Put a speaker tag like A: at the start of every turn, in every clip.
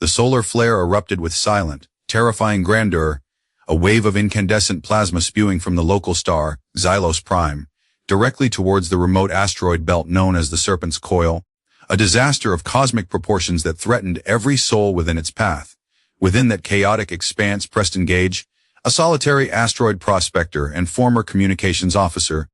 A: The solar flare erupted with silent, terrifying grandeur, a wave of incandescent plasma spewing from the local star, Xylos Prime, directly towards the remote asteroid belt known as the Serpent's Coil, a disaster of cosmic proportions that threatened every soul within its path. Within that chaotic expanse, Preston Gauge, a solitary asteroid prospector and former communications officer,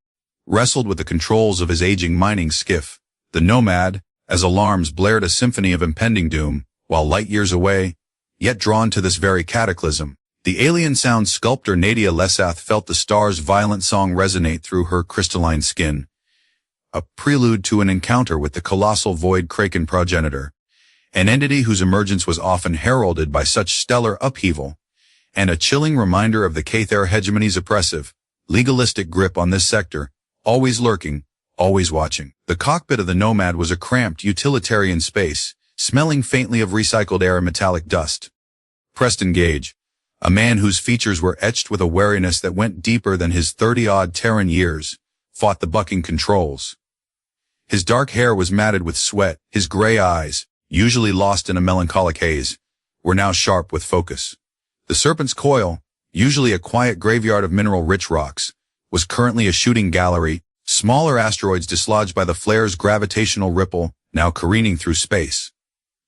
A: wrestled with the controls of his aging mining skiff, the Nomad, as alarms blared a symphony of impending doom, while light years away, yet drawn to this very cataclysm, the alien sound sculptor Nadia Lesath felt the star's violent song resonate through her crystalline skin, a prelude to an encounter with the colossal Void Kraken Progenitor, an entity whose emergence was often heralded by such stellar upheaval, and a chilling reminder of the K'tharr Hegemony's oppressive, legalistic grip on this sector, always lurking, always watching. The cockpit of the Nomad was a cramped, utilitarian space, smelling faintly of recycled air and metallic dust. Preston Gauge, a man whose features were etched with a wariness that went deeper than his 30-odd Terran years, fought the bucking controls. His dark hair was matted with sweat, his gray eyes, usually lost in a melancholic haze, were now sharp with focus. The Serpent's Coil, usually a quiet graveyard of mineral-rich rocks, was currently a shooting gallery, smaller asteroids dislodged by the flare's gravitational ripple, now careening through space.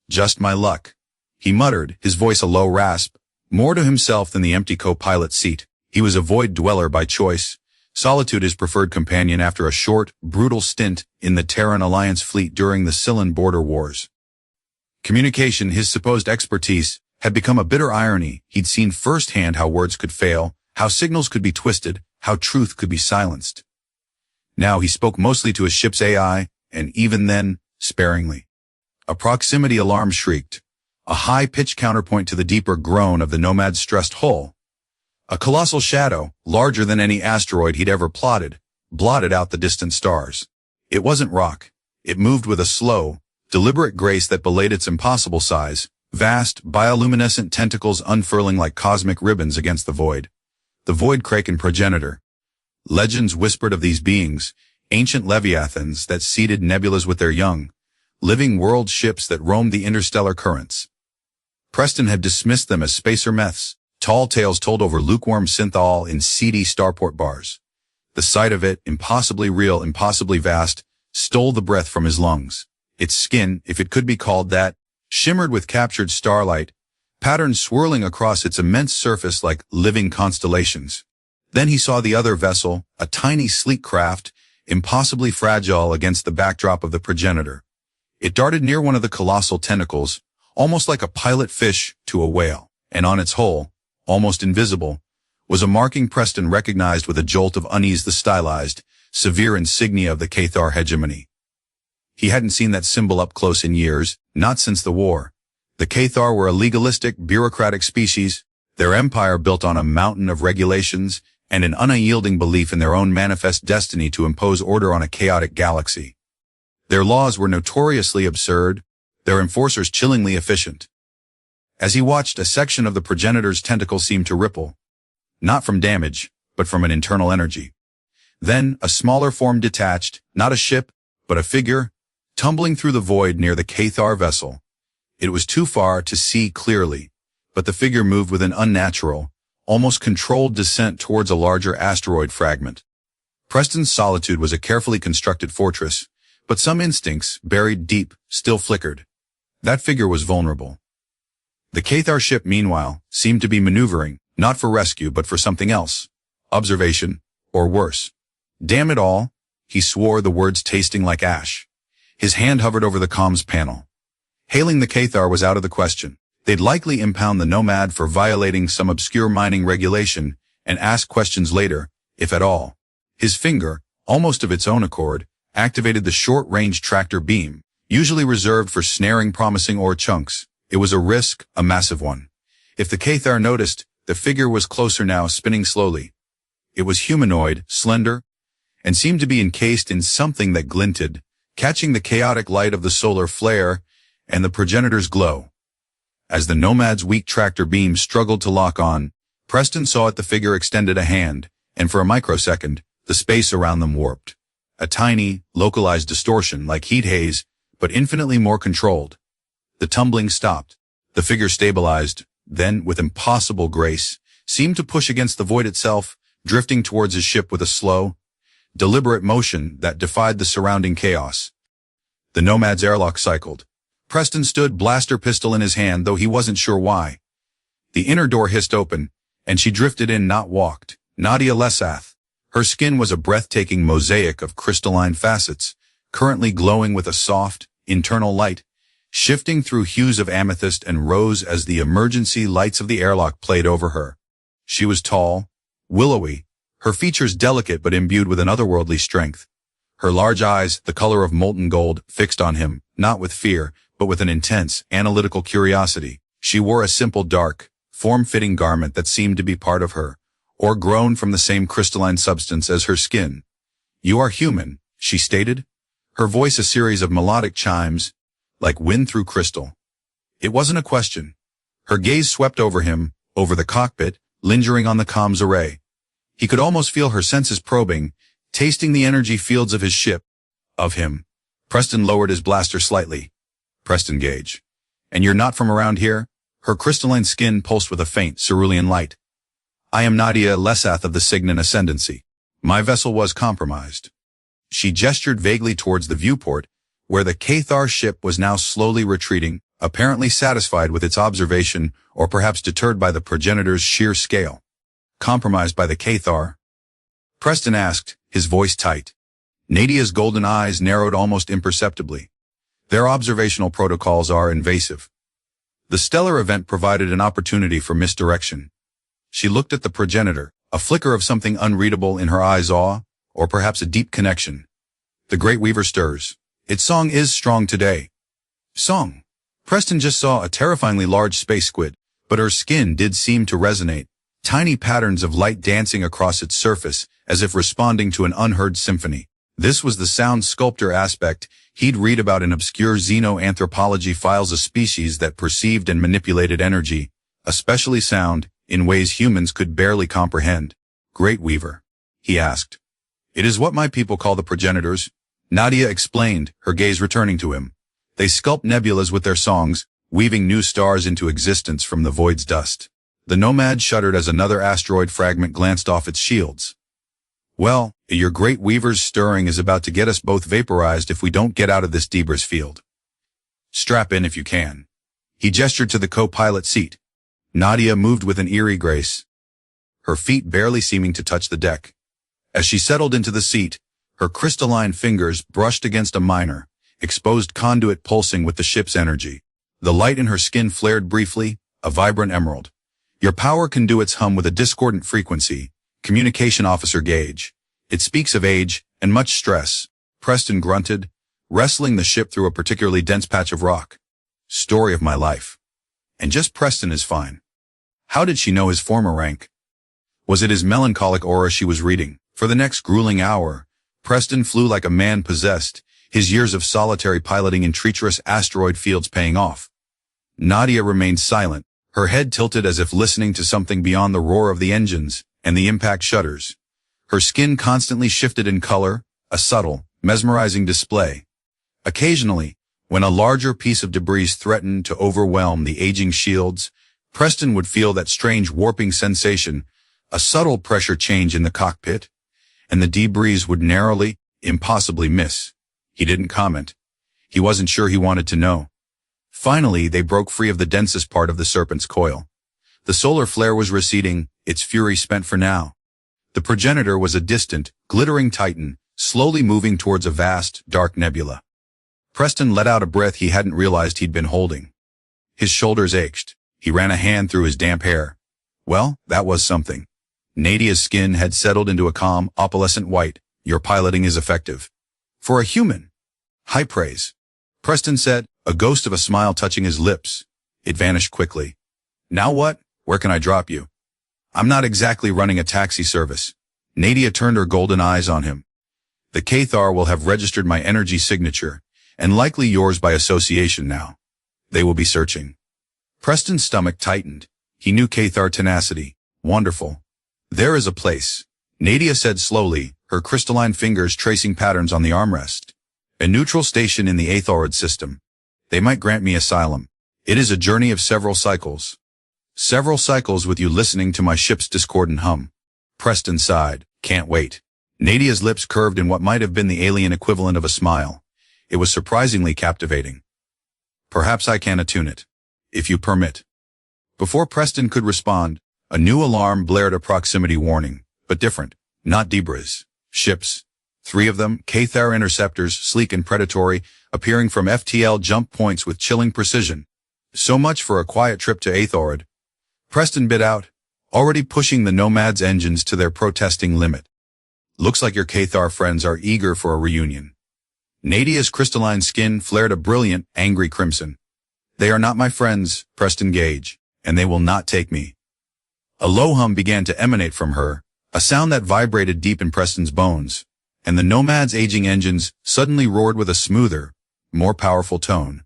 A: Just my luck, he muttered, his voice a low rasp, more to himself than the empty co-pilot seat. He was a void dweller by choice, solitude his preferred companion after a short, brutal stint in the Terran Alliance fleet during the Scylan border wars. Communication, his supposed expertise, had become a bitter irony. He'd seen firsthand how words could fail, how signals could be twisted, how truth could be silenced. Now he spoke mostly to his ship's AI, and even then, sparingly. A proximity alarm shrieked, a high-pitched counterpoint to the deeper groan of the Nomad's stressed hull. A colossal shadow, larger than any asteroid he'd ever plotted, blotted out the distant stars. It wasn't rock. It moved with a slow, deliberate grace that belied its impossible size, vast, bioluminescent tentacles unfurling like cosmic ribbons against the void. The Void Kraken Progenitor. Legends whispered of these beings, ancient leviathans that seeded nebulas with their young, living world ships that roamed the interstellar currents. Preston had dismissed them as spacer myths, tall tales told over lukewarm synthol in seedy starport bars. The sight of it, impossibly real, impossibly vast, stole the breath from his lungs. Its skin, if it could be called that, shimmered with captured starlight, patterns swirling across its immense surface like living constellations. Then he saw the other vessel, a tiny sleek craft, impossibly fragile against the backdrop of the progenitor. It darted near one of the colossal tentacles, almost like a pilot fish to a whale, and on its hull, almost invisible, was a marking Preston recognized with a jolt of unease, the stylized, severe insignia of the K'tharr Hegemony. He hadn't seen that symbol up close in years, not since the war. The K'tharr were a legalistic, bureaucratic species, their empire built on a mountain of regulations and an unyielding belief in their own manifest destiny to impose order on a chaotic galaxy. Their laws were notoriously absurd, their enforcers chillingly efficient. As he watched, a section of the progenitor's tentacle seemed to ripple, not from damage, but from an internal energy. Then, a smaller form detached, not a ship, but a figure, tumbling through the void near the K'tharr vessel. It was too far to see clearly, but the figure moved with an unnatural, almost controlled descent towards a larger asteroid fragment. Preston's solitude was a carefully constructed fortress, but some instincts, buried deep, still flickered. That figure was vulnerable. The K'tharr ship, meanwhile, seemed to be maneuvering, not for rescue but for something else. Observation, or worse. Damn it all, he swore, the words tasting like ash. His hand hovered over the comms panel. Hailing the K'tharr was out of the question. They'd likely impound the Nomad for violating some obscure mining regulation and ask questions later, if at all. His finger, almost of its own accord, activated the short-range tractor beam, usually reserved for snaring promising ore chunks. It was a risk, a massive one. If the K'tharr noticed, the figure was closer now, spinning slowly. It was humanoid, slender, and seemed to be encased in something that glinted, catching the chaotic light of the solar flare and the progenitor's glow. As the Nomad's weak tractor beam struggled to lock on, Preston saw it the figure extended a hand, and for a microsecond, the space around them warped. A tiny, localized distortion like heat haze, but infinitely more controlled. The tumbling stopped. The figure stabilized, then, with impossible grace, seemed to push against the void itself, drifting towards his ship with a slow, deliberate motion that defied the surrounding chaos. The Nomad's airlock cycled. Preston stood, blaster pistol in his hand, though he wasn't sure why. The inner door hissed open, and she drifted in, not walked. Nadia Lesath. Her skin was a breathtaking mosaic of crystalline facets, currently glowing with a soft, internal light, shifting through hues of amethyst and rose as the emergency lights of the airlock played over her. She was tall, willowy, her features delicate but imbued with an otherworldly strength. Her large eyes, the color of molten gold, fixed on him, not with fear, but with an intense, analytical curiosity. She wore a simple dark, form-fitting garment that seemed to be part of her, or grown from the same crystalline substance as her skin. "You are human," she stated, her voice a series of melodic chimes, like wind through crystal. It wasn't a question. Her gaze swept over him, over the cockpit, lingering on the comms array. He could almost feel her senses probing, tasting the energy fields of his ship, of him. Preston lowered his blaster slightly. "Preston Gauge. And you're not from around here?" Her crystalline skin pulsed with a faint, cerulean light. "I am Nadia Lesath of the Cygnon Ascendancy. My vessel was compromised." She gestured vaguely towards the viewport, where the K'tharr ship was now slowly retreating, apparently satisfied with its observation or perhaps deterred by the progenitor's sheer scale. "Compromised by the K'tharr?" Preston asked, his voice tight. Nadia's golden eyes narrowed almost imperceptibly. "Their observational protocols are invasive. The stellar event provided an opportunity for misdirection." She looked at the progenitor, a flicker of something unreadable in her eyes, awe, or perhaps a deep connection. "The Great Weaver stirs. Its song is strong today." Song. Preston just saw a terrifyingly large space squid, but her skin did seem to resonate, tiny patterns of light dancing across its surface, as if responding to an unheard symphony. This was the sound sculptor aspect he'd read about in obscure xenoanthropology files, a species that perceived and manipulated energy, especially sound, in ways humans could barely comprehend. "Great Weaver?" he asked. "It is what my people call the progenitors," Nadia explained, her gaze returning to him. "They sculpt nebulas with their songs, weaving new stars into existence from the void's dust." The Nomad shuddered as another asteroid fragment glanced off its shields. "Well, your Great Weaver's stirring is about to get us both vaporized if we don't get out of this debris field. Strap in if you can." He gestured to the co-pilot seat. Nadia moved with an eerie grace, her feet barely seeming to touch the deck. As she settled into the seat, her crystalline fingers brushed against a minor, exposed conduit pulsing with the ship's energy. The light in her skin flared briefly, a vibrant emerald. "Your power conduits hum with a discordant frequency, Communication Officer Gauge. It speaks of age and much stress." Preston grunted, wrestling the ship through a particularly dense patch of rock. "Story of my life. And just Preston is fine." How did she know his former rank? Was it his melancholic aura she was reading? For the next grueling hour, Preston flew like a man possessed, his years of solitary piloting in treacherous asteroid fields paying off. Nadia remained silent, her head tilted as if listening to something beyond the roar of the engines and the impact shutters. Her skin constantly shifted in color, a subtle, mesmerizing display. Occasionally, when a larger piece of debris threatened to overwhelm the aging shields, Preston would feel that strange warping sensation, a subtle pressure change in the cockpit, and the debris would narrowly, impossibly miss. He didn't comment. He wasn't sure he wanted to know. Finally, they broke free of the densest part of the serpent's coil. The solar flare was receding, its fury spent for now. The progenitor was a distant, glittering titan, slowly moving towards a vast, dark nebula. Preston let out a breath he hadn't realized he'd been holding. His shoulders ached. He ran a hand through his damp hair. Well, that was something. Nadia's skin had settled into a calm, opalescent white. "Your piloting is effective." "For a human." "High praise," Preston said, a ghost of a smile touching his lips. It vanished quickly. "Now what? Where can I drop you?" "I'm not exactly running a taxi service." Nadia turned her golden eyes on him. "The K'tharr will have registered my energy signature, and likely yours by association now. They will be searching." Preston's stomach tightened. He knew K'tharr tenacity. Wonderful. "There is a place," Nadia said slowly, her crystalline fingers tracing patterns on the armrest. "A neutral station in the asteroid system. They might grant me asylum. It is a journey of several cycles. Several cycles with you listening to my ship's discordant hum. Preston sighed. Can't wait. Nadia's lips curved in what might have been the alien equivalent of a smile. It was surprisingly captivating. Perhaps I can attune it, if you permit. Before Preston could respond, a new alarm blared a proximity warning, but different. Not debris. Ships. 3 of them, K'tharr interceptors, sleek and predatory, appearing from FTL jump points with chilling precision. So much for a quiet trip to asteroid. Preston bit out, already pushing the Nomad's engines to their protesting limit. Looks like your K'tharr friends are eager for a reunion. Nadia's crystalline skin flared a brilliant, angry crimson. They are not my friends, Preston Gauge, and they will not take me. A low hum began to emanate from her, a sound that vibrated deep in Preston's bones, and the Nomad's aging engines suddenly roared with a smoother, more powerful tone.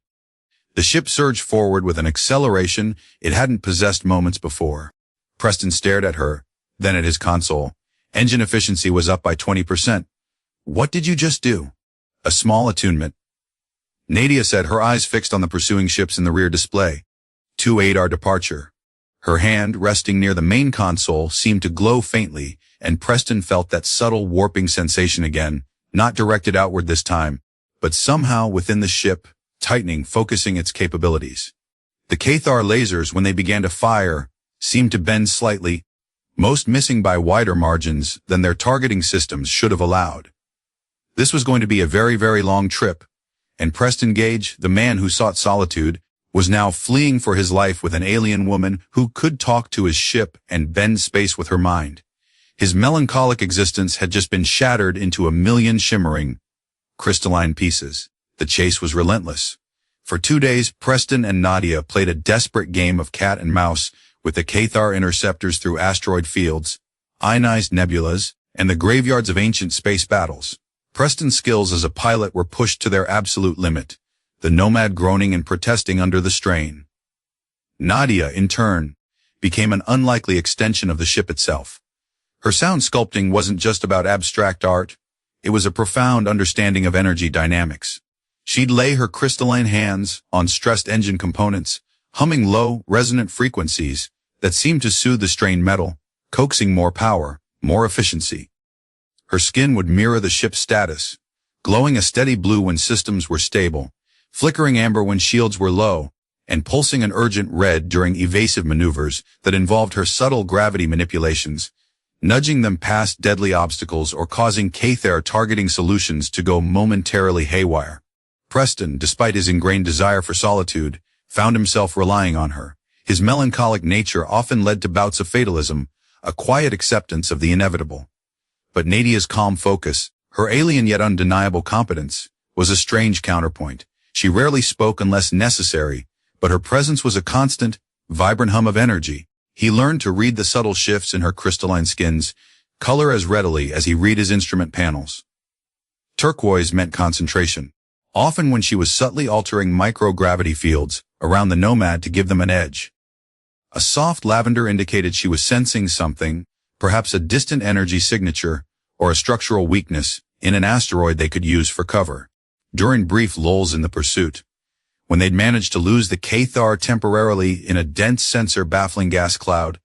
A: The ship surged forward with an acceleration it hadn't possessed moments before. Preston stared at her, then at his console. Engine efficiency was up by 20%. What did you just do? A small attunement. Nadia said, her eyes fixed on the pursuing ships in the rear display. To aid our departure. Her hand, resting near the main console, seemed to glow faintly, and Preston felt that subtle warping sensation again, not directed outward this time, but somehow within the ship, tightening, focusing its capabilities. The K'tharr lasers, when they began to fire, seemed to bend slightly, most missing by wider margins than their targeting systems should have allowed. This was going to be a very, very long trip, and Preston Gauge, the man who sought solitude, was now fleeing for his life with an alien woman who could talk to his ship and bend space with her mind. His melancholic existence had just been shattered into a million shimmering, crystalline pieces. The chase was relentless. For 2 days, Preston and Nadia played a desperate game of cat and mouse with the K'tharr interceptors through asteroid fields, ionized nebulas, and the graveyards of ancient space battles. Preston's skills as a pilot were pushed to their absolute limit, the Nomad groaning and protesting under the strain. Nadia, in turn, became an unlikely extension of the ship itself. Her sound sculpting wasn't just about abstract art, it was a profound understanding of energy dynamics. She'd lay her crystalline hands on stressed engine components, humming low, resonant frequencies that seemed to soothe the strained metal, coaxing more power, more efficiency. Her skin would mirror the ship's status, glowing a steady blue when systems were stable, flickering amber when shields were low, and pulsing an urgent red during evasive maneuvers that involved her subtle gravity manipulations, nudging them past deadly obstacles or causing K'tharr targeting solutions to go momentarily haywire. Preston, despite his ingrained desire for solitude, found himself relying on her. His melancholic nature often led to bouts of fatalism, a quiet acceptance of the inevitable. But Nadia's calm focus, her alien yet undeniable competence, was a strange counterpoint. She rarely spoke unless necessary, but her presence was a constant, vibrant hum of energy. He learned to read the subtle shifts in her crystalline skins, color as readily as he read his instrument panels. Turquoise meant concentration, often when she was subtly altering microgravity fields around the Nomad to give them an edge. A soft lavender indicated she was sensing something, perhaps a distant energy signature or a structural weakness in an asteroid they could use for cover. During brief lulls in the pursuit, when they'd managed to lose the K'tharr temporarily in a dense sensor-baffling gas cloud,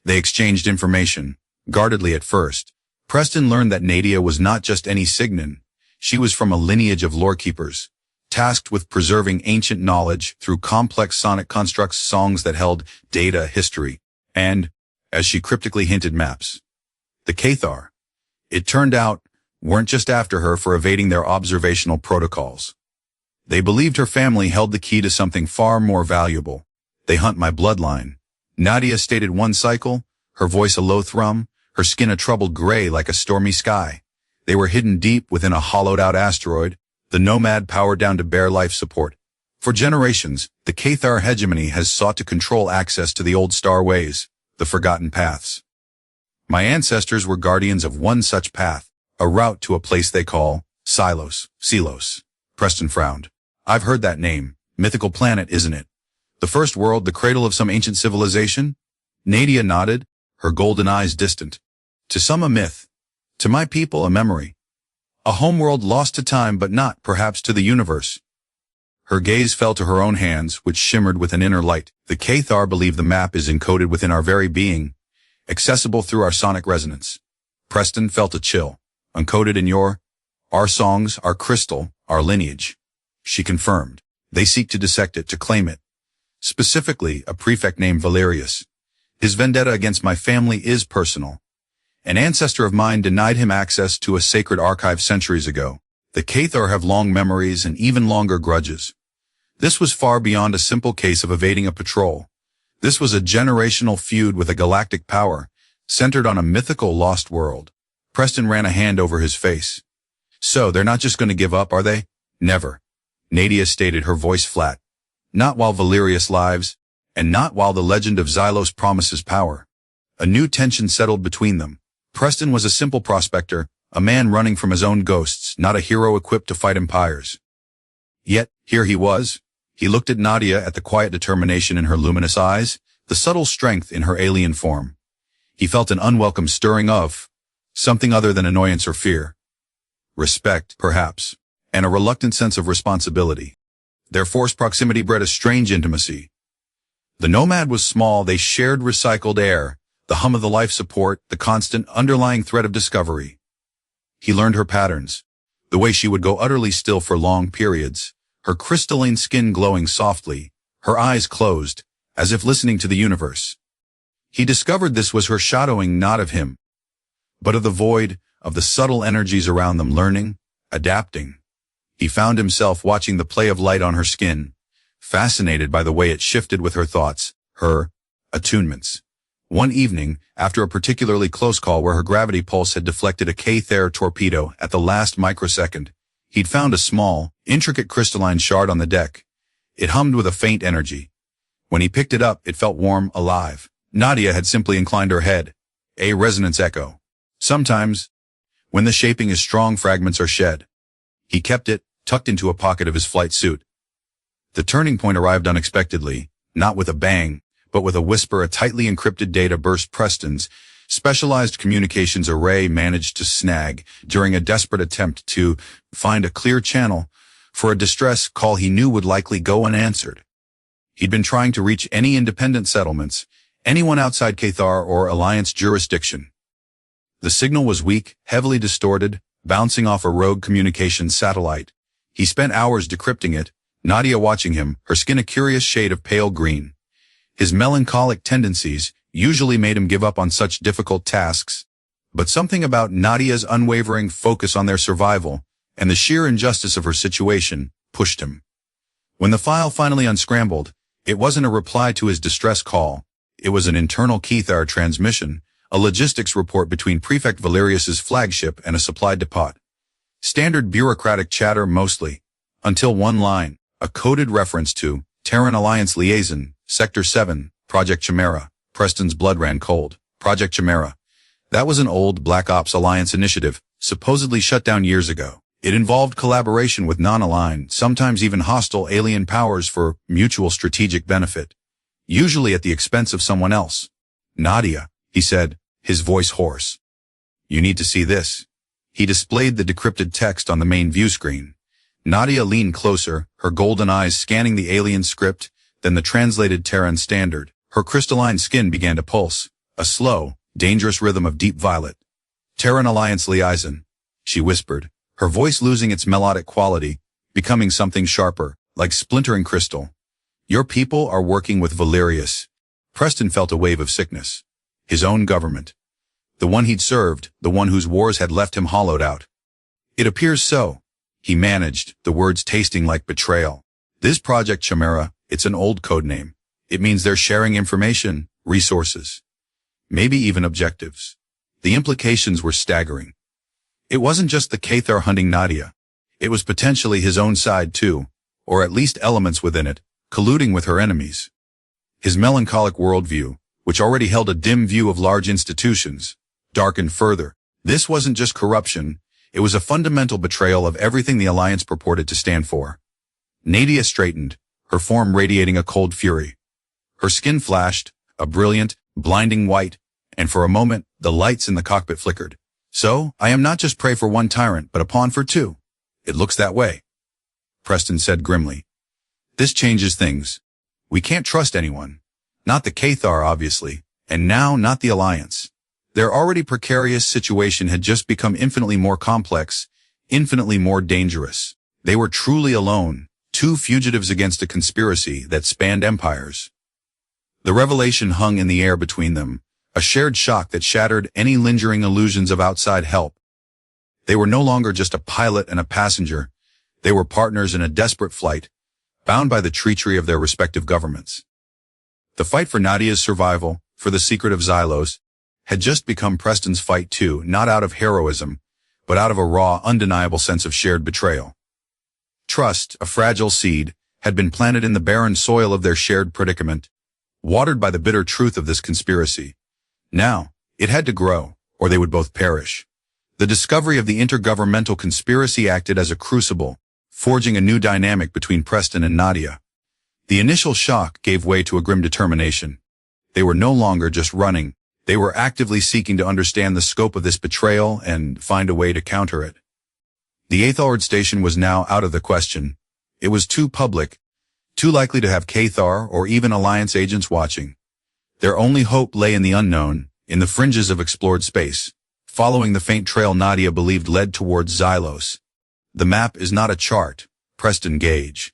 A: they exchanged information, guardedly at first. Preston learned that Nadia was not just any Signan. She was from a lineage of lorekeepers, tasked with preserving ancient knowledge through complex sonic constructs, songs that held data, history, and, as she cryptically hinted, maps. The K'tharr, it turned out, weren't just after her for evading their observational protocols. They believed her family held the key to something far more valuable. They hunt my bloodline. Nadia stated one cycle, her voice a low thrum, her skin a troubled gray like a stormy sky. They were hidden deep within a hollowed-out asteroid, the Nomad powered down to bare life support. For generations, the K'tharr Hegemony has sought to control access to the old star ways, the forgotten paths. My ancestors were guardians of one such path, a route to a place they call Xylos. Preston frowned. I've heard that name. Mythical planet, isn't it? The first world, the cradle of some ancient civilization? Nadia nodded, her golden eyes distant. To some a myth. To my people, a memory. A homeworld lost to time but not, perhaps, to the universe. Her gaze fell to her own hands, which shimmered with an inner light. The K'tharr believe the map is encoded within our very being, accessible through our sonic resonance. Preston felt a chill. Encoded in our songs, our crystal, our lineage. She confirmed. They seek to dissect it, to claim it. Specifically, a prefect named Valerius. His vendetta against my family is personal. An ancestor of mine denied him access to a sacred archive centuries ago. The K'tharr have long memories and even longer grudges. This was far beyond a simple case of evading a patrol. This was a generational feud with a galactic power, centered on a mythical lost world. Preston ran a hand over his face. So, they're not just going to give up, are they? Never. Nadia stated, her voice flat. Not while Valerius lives, and not while the legend of Xylos promises power. A new tension settled between them. Preston was a simple prospector, a man running from his own ghosts, not a hero equipped to fight empires. Yet, here he was. He looked at Nadia, at the quiet determination in her luminous eyes, the subtle strength in her alien form. He felt an unwelcome stirring of something other than annoyance or fear. Respect, perhaps, and a reluctant sense of responsibility. Their forced proximity bred a strange intimacy. The nomad was small, they shared recycled air, the hum of the life support, the constant underlying thread of discovery. He learned her patterns, the way she would go utterly still for long periods, her crystalline skin glowing softly, her eyes closed, as if listening to the universe. He discovered this was her shadowing, not of him, but of the void, of the subtle energies around them, learning, adapting. He found himself watching the play of light on her skin, fascinated by the way it shifted with her thoughts, her attunements. One evening, after a particularly close call where her gravity pulse had deflected a K'tharr torpedo at the last microsecond, he'd found a small, intricate crystalline shard on the deck. It hummed with a faint energy. When he picked it up, it felt warm, alive. Nadia had simply inclined her head. A resonance echo. Sometimes, when the shaping is strong, fragments are shed. He kept it, tucked into a pocket of his flight suit. The turning point arrived unexpectedly, not with a bang, but with a whisper. A tightly encrypted data burst Preston's specialized communications array managed to snag during a desperate attempt to find a clear channel for a distress call he knew would likely go unanswered. He'd been trying to reach any independent settlements, anyone outside K'tharr or Alliance jurisdiction. The signal was weak, heavily distorted, bouncing off a rogue communications satellite. He spent hours decrypting it, Nadia watching him, her skin a curious shade of pale green. His melancholic tendencies usually made him give up on such difficult tasks, but something about Nadia's unwavering focus on their survival and the sheer injustice of her situation pushed him. When the file finally unscrambled, it wasn't a reply to his distress call. It was an internal K'tharr transmission, a logistics report between Prefect Valerius's flagship and a supply depot. Standard bureaucratic chatter mostly, until one line, a coded reference to Terran Alliance Liaison, Sector 7, Project Chimera. Preston's blood ran cold. Project Chimera. That was an old Black Ops Alliance initiative, supposedly shut down years ago. It involved collaboration with non-aligned, sometimes even hostile alien powers for mutual strategic benefit, usually at the expense of someone else. Nadia, he said, his voice hoarse. You need to see this. He displayed the decrypted text on the main view screen. Nadia leaned closer, her golden eyes scanning the alien script, then the translated Terran standard. Her crystalline skin began to pulse, a slow, dangerous rhythm of deep violet. Terran Alliance Liaison, she whispered, her voice losing its melodic quality, becoming something sharper, like splintering crystal. Your people are working with Valerius. Preston felt a wave of sickness. His own government. The one he'd served, the one whose wars had left him hollowed out. It appears so. He managed, the words tasting like betrayal. This Project Chimera, it's an old code name. It means they're sharing information, resources, maybe even objectives. The implications were staggering. It wasn't just the K'tharr hunting Nadia. It was potentially his own side too, or at least elements within it, colluding with her enemies. His melancholic worldview, which already held a dim view of large institutions, darkened further. This wasn't just corruption, it was a fundamental betrayal of everything the Alliance purported to stand for. Nadia straightened, her form radiating a cold fury. Her skin flashed, a brilliant, blinding white, and for a moment, the lights in the cockpit flickered. So, I am not just prey for one tyrant, but a pawn for two. It looks that way, Preston said grimly. This changes things. We can't trust anyone. Not the K'tharr, obviously, and now not the Alliance. Their already precarious situation had just become infinitely more complex, infinitely more dangerous. They were truly alone, two fugitives against a conspiracy that spanned empires. The revelation hung in the air between them, a shared shock that shattered any lingering illusions of outside help. They were no longer just a pilot and a passenger. They were partners in a desperate flight, bound by the treachery of their respective governments. The fight for Nadia's survival, for the secret of Xylos, had just become Preston's fight too, not out of heroism, but out of a raw, undeniable sense of shared betrayal. Trust, a fragile seed, had been planted in the barren soil of their shared predicament, watered by the bitter truth of this conspiracy. Now, it had to grow, or they would both perish. The discovery of the intergovernmental conspiracy acted as a crucible, forging a new dynamic between Preston and Nadia. The initial shock gave way to a grim determination. They were no longer just running. They were actively seeking to understand the scope of this betrayal and find a way to counter it. The Asteroid station was now out of the question. It was too public, too likely to have K'tharr or even Alliance agents watching. Their only hope lay in the unknown, in the fringes of explored space, following the faint trail Nadia believed led towards Xylos. The map is not a chart, Preston Gauge,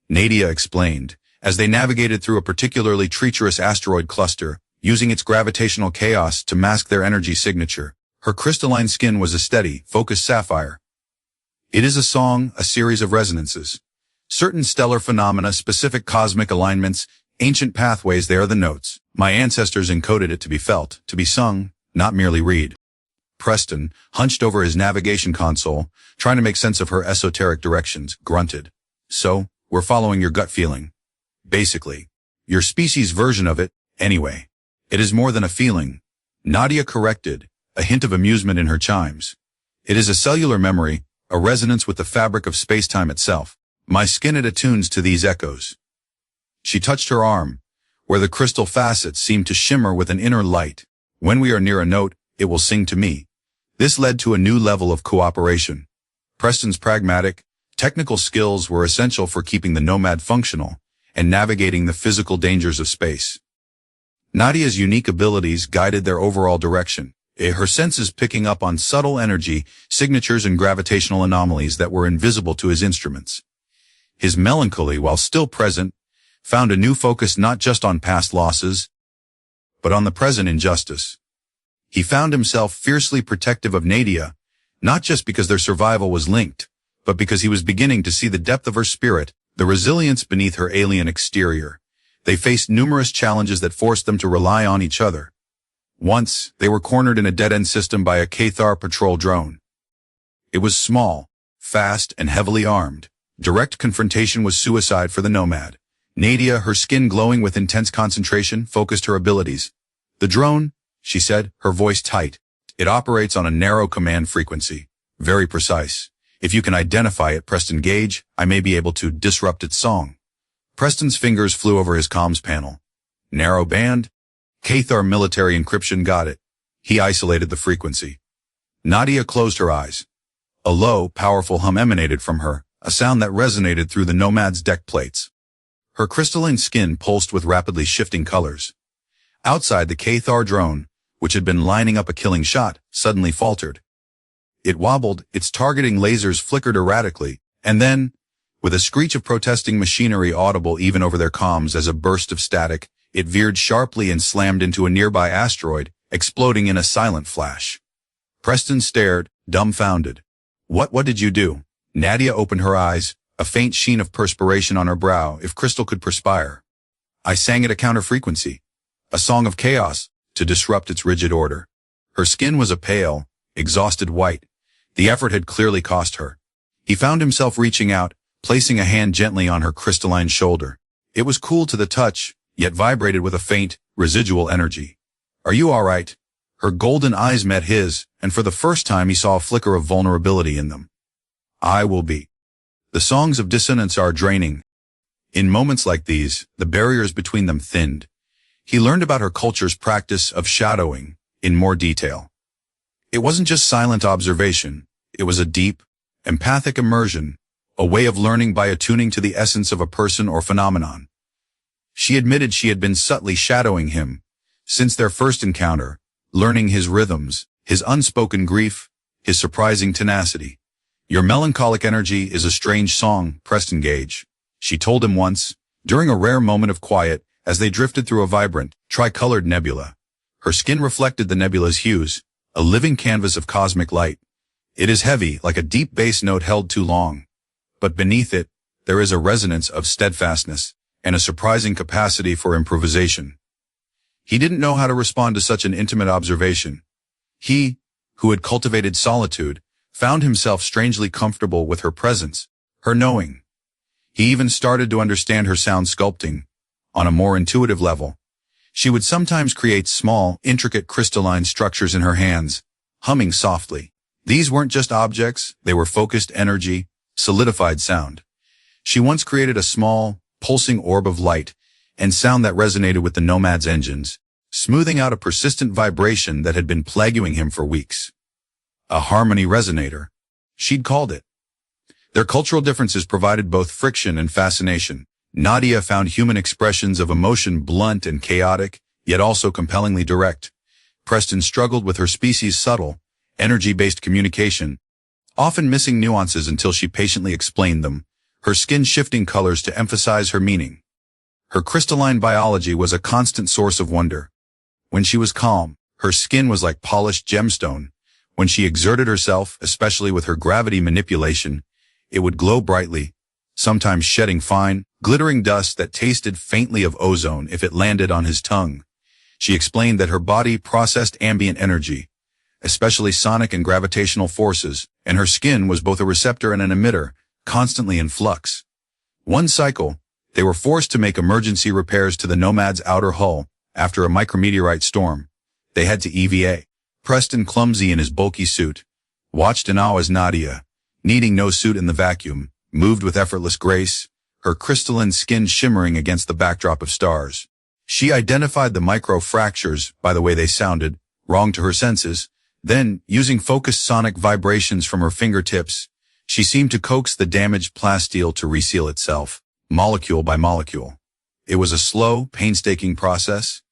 A: Nadia explained, as they navigated through a particularly treacherous asteroid cluster, using its gravitational chaos to mask their energy signature. Her crystalline skin was a steady, focused sapphire. It is a song, a series of resonances. Certain stellar phenomena, specific cosmic alignments, ancient pathways, they are the notes. My ancestors encoded it to be felt, to be sung, not merely read. Preston, hunched over his navigation console, trying to make sense of her esoteric directions, grunted. So, we're following your gut feeling. Basically. Your species' version of it, anyway. It is more than a feeling. Nadia corrected, a hint of amusement in her chimes. It is a cellular memory, a resonance with the fabric of space-time itself. My skin it attunes to these echoes. She touched her arm, where the crystal facets seemed to shimmer with an inner light. When we are near a note, it will sing to me. This led to a new level of cooperation. Preston's pragmatic, technical skills were essential for keeping the Nomad functional and navigating the physical dangers of space. Nadia's unique abilities guided their overall direction, her senses picking up on subtle energy, signatures and gravitational anomalies that were invisible to his instruments. His melancholy, while still present, found a new focus not just on past losses, but on the present injustice. He found himself fiercely protective of Nadia, not just because their survival was linked, but because he was beginning to see the depth of her spirit, the resilience beneath her alien exterior. They faced numerous challenges that forced them to rely on each other. Once, they were cornered in a dead-end system by a K'tharr patrol drone. It was small, fast, and heavily armed. Direct confrontation was suicide for the Nomad. Nadia, her skin glowing with intense concentration, focused her abilities. The drone, she said, her voice tight. It operates on a narrow command frequency. Very precise. If you can identify it, Preston Gauge, I may be able to disrupt its song. Preston's fingers flew over his comms panel. Narrow band? K'tharr military encryption got it. He isolated the frequency. Nadia closed her eyes. A low, powerful hum emanated from her, a sound that resonated through the Nomad's deck plates. Her crystalline skin pulsed with rapidly shifting colors. Outside, the K'tharr drone, which had been lining up a killing shot, suddenly faltered. It wobbled, its targeting lasers flickered erratically, and then, with a screech of protesting machinery audible even over their comms as a burst of static, it veered sharply and slammed into a nearby asteroid, exploding in a silent flash. Preston stared, dumbfounded. What did you do? Nadia opened her eyes, a faint sheen of perspiration on her brow, if crystal could perspire. I sang at a counter-frequency. A song of chaos, to disrupt its rigid order. Her skin was a pale, exhausted white. The effort had clearly cost her. He found himself reaching out, placing a hand gently on her crystalline shoulder. It was cool to the touch, yet vibrated with a faint, residual energy. Are you all right? Her golden eyes met his, and for the first time he saw a flicker of vulnerability in them. I will be. The songs of dissonance are draining. In moments like these, the barriers between them thinned. He learned about her culture's practice of shadowing in more detail. It wasn't just silent observation. It was a deep, empathic immersion, a way of learning by attuning to the essence of a person or phenomenon. She admitted she had been subtly shadowing him since their first encounter, learning his rhythms, his unspoken grief, his surprising tenacity. "Your melancholic energy is a strange song, Preston Gauge," she told him once, during a rare moment of quiet as they drifted through a vibrant, tricolored nebula. Her skin reflected the nebula's hues, a living canvas of cosmic light. "It is heavy, like a deep bass note held too long. But beneath it, there is a resonance of steadfastness and a surprising capacity for improvisation." He didn't know how to respond to such an intimate observation. He, who had cultivated solitude, found himself strangely comfortable with her presence, her knowing. He even started to understand her sound sculpting on a more intuitive level. She would sometimes create small, intricate crystalline structures in her hands, humming softly. These weren't just objects, they were focused energy, solidified sound. She once created a small, pulsing orb of light and sound that resonated with the Nomad's engines, smoothing out a persistent vibration that had been plaguing him for weeks. A harmony resonator, she'd called it. Their cultural differences provided both friction and fascination. Nadia found human expressions of emotion blunt and chaotic, yet also compellingly direct. Preston struggled with her species' subtle, energy-based communication, often missing nuances until she patiently explained them, her skin shifting colors to emphasize her meaning. Her crystalline biology was a constant source of wonder. When she was calm, her skin was like polished gemstone. When she exerted herself, especially with her gravity manipulation, it would glow brightly, sometimes shedding fine, glittering dust that tasted faintly of ozone if it landed on his tongue. She explained that her body processed ambient energy, especially sonic and gravitational forces, and her skin was both a receptor and an emitter, constantly in flux. One cycle, they were forced to make emergency repairs to the Nomad's outer hull after a micrometeorite storm. They had to EVA. Preston, clumsy in his bulky suit, watched in awe as Nadia, needing no suit in the vacuum, moved with effortless grace, her crystalline skin shimmering against the backdrop of stars. She identified the micro-fractures by the way they sounded, wrong to her senses. Then, using focused sonic vibrations from her fingertips, she seemed to coax the damaged plasteel to reseal itself, molecule by molecule. It was a slow, painstaking process,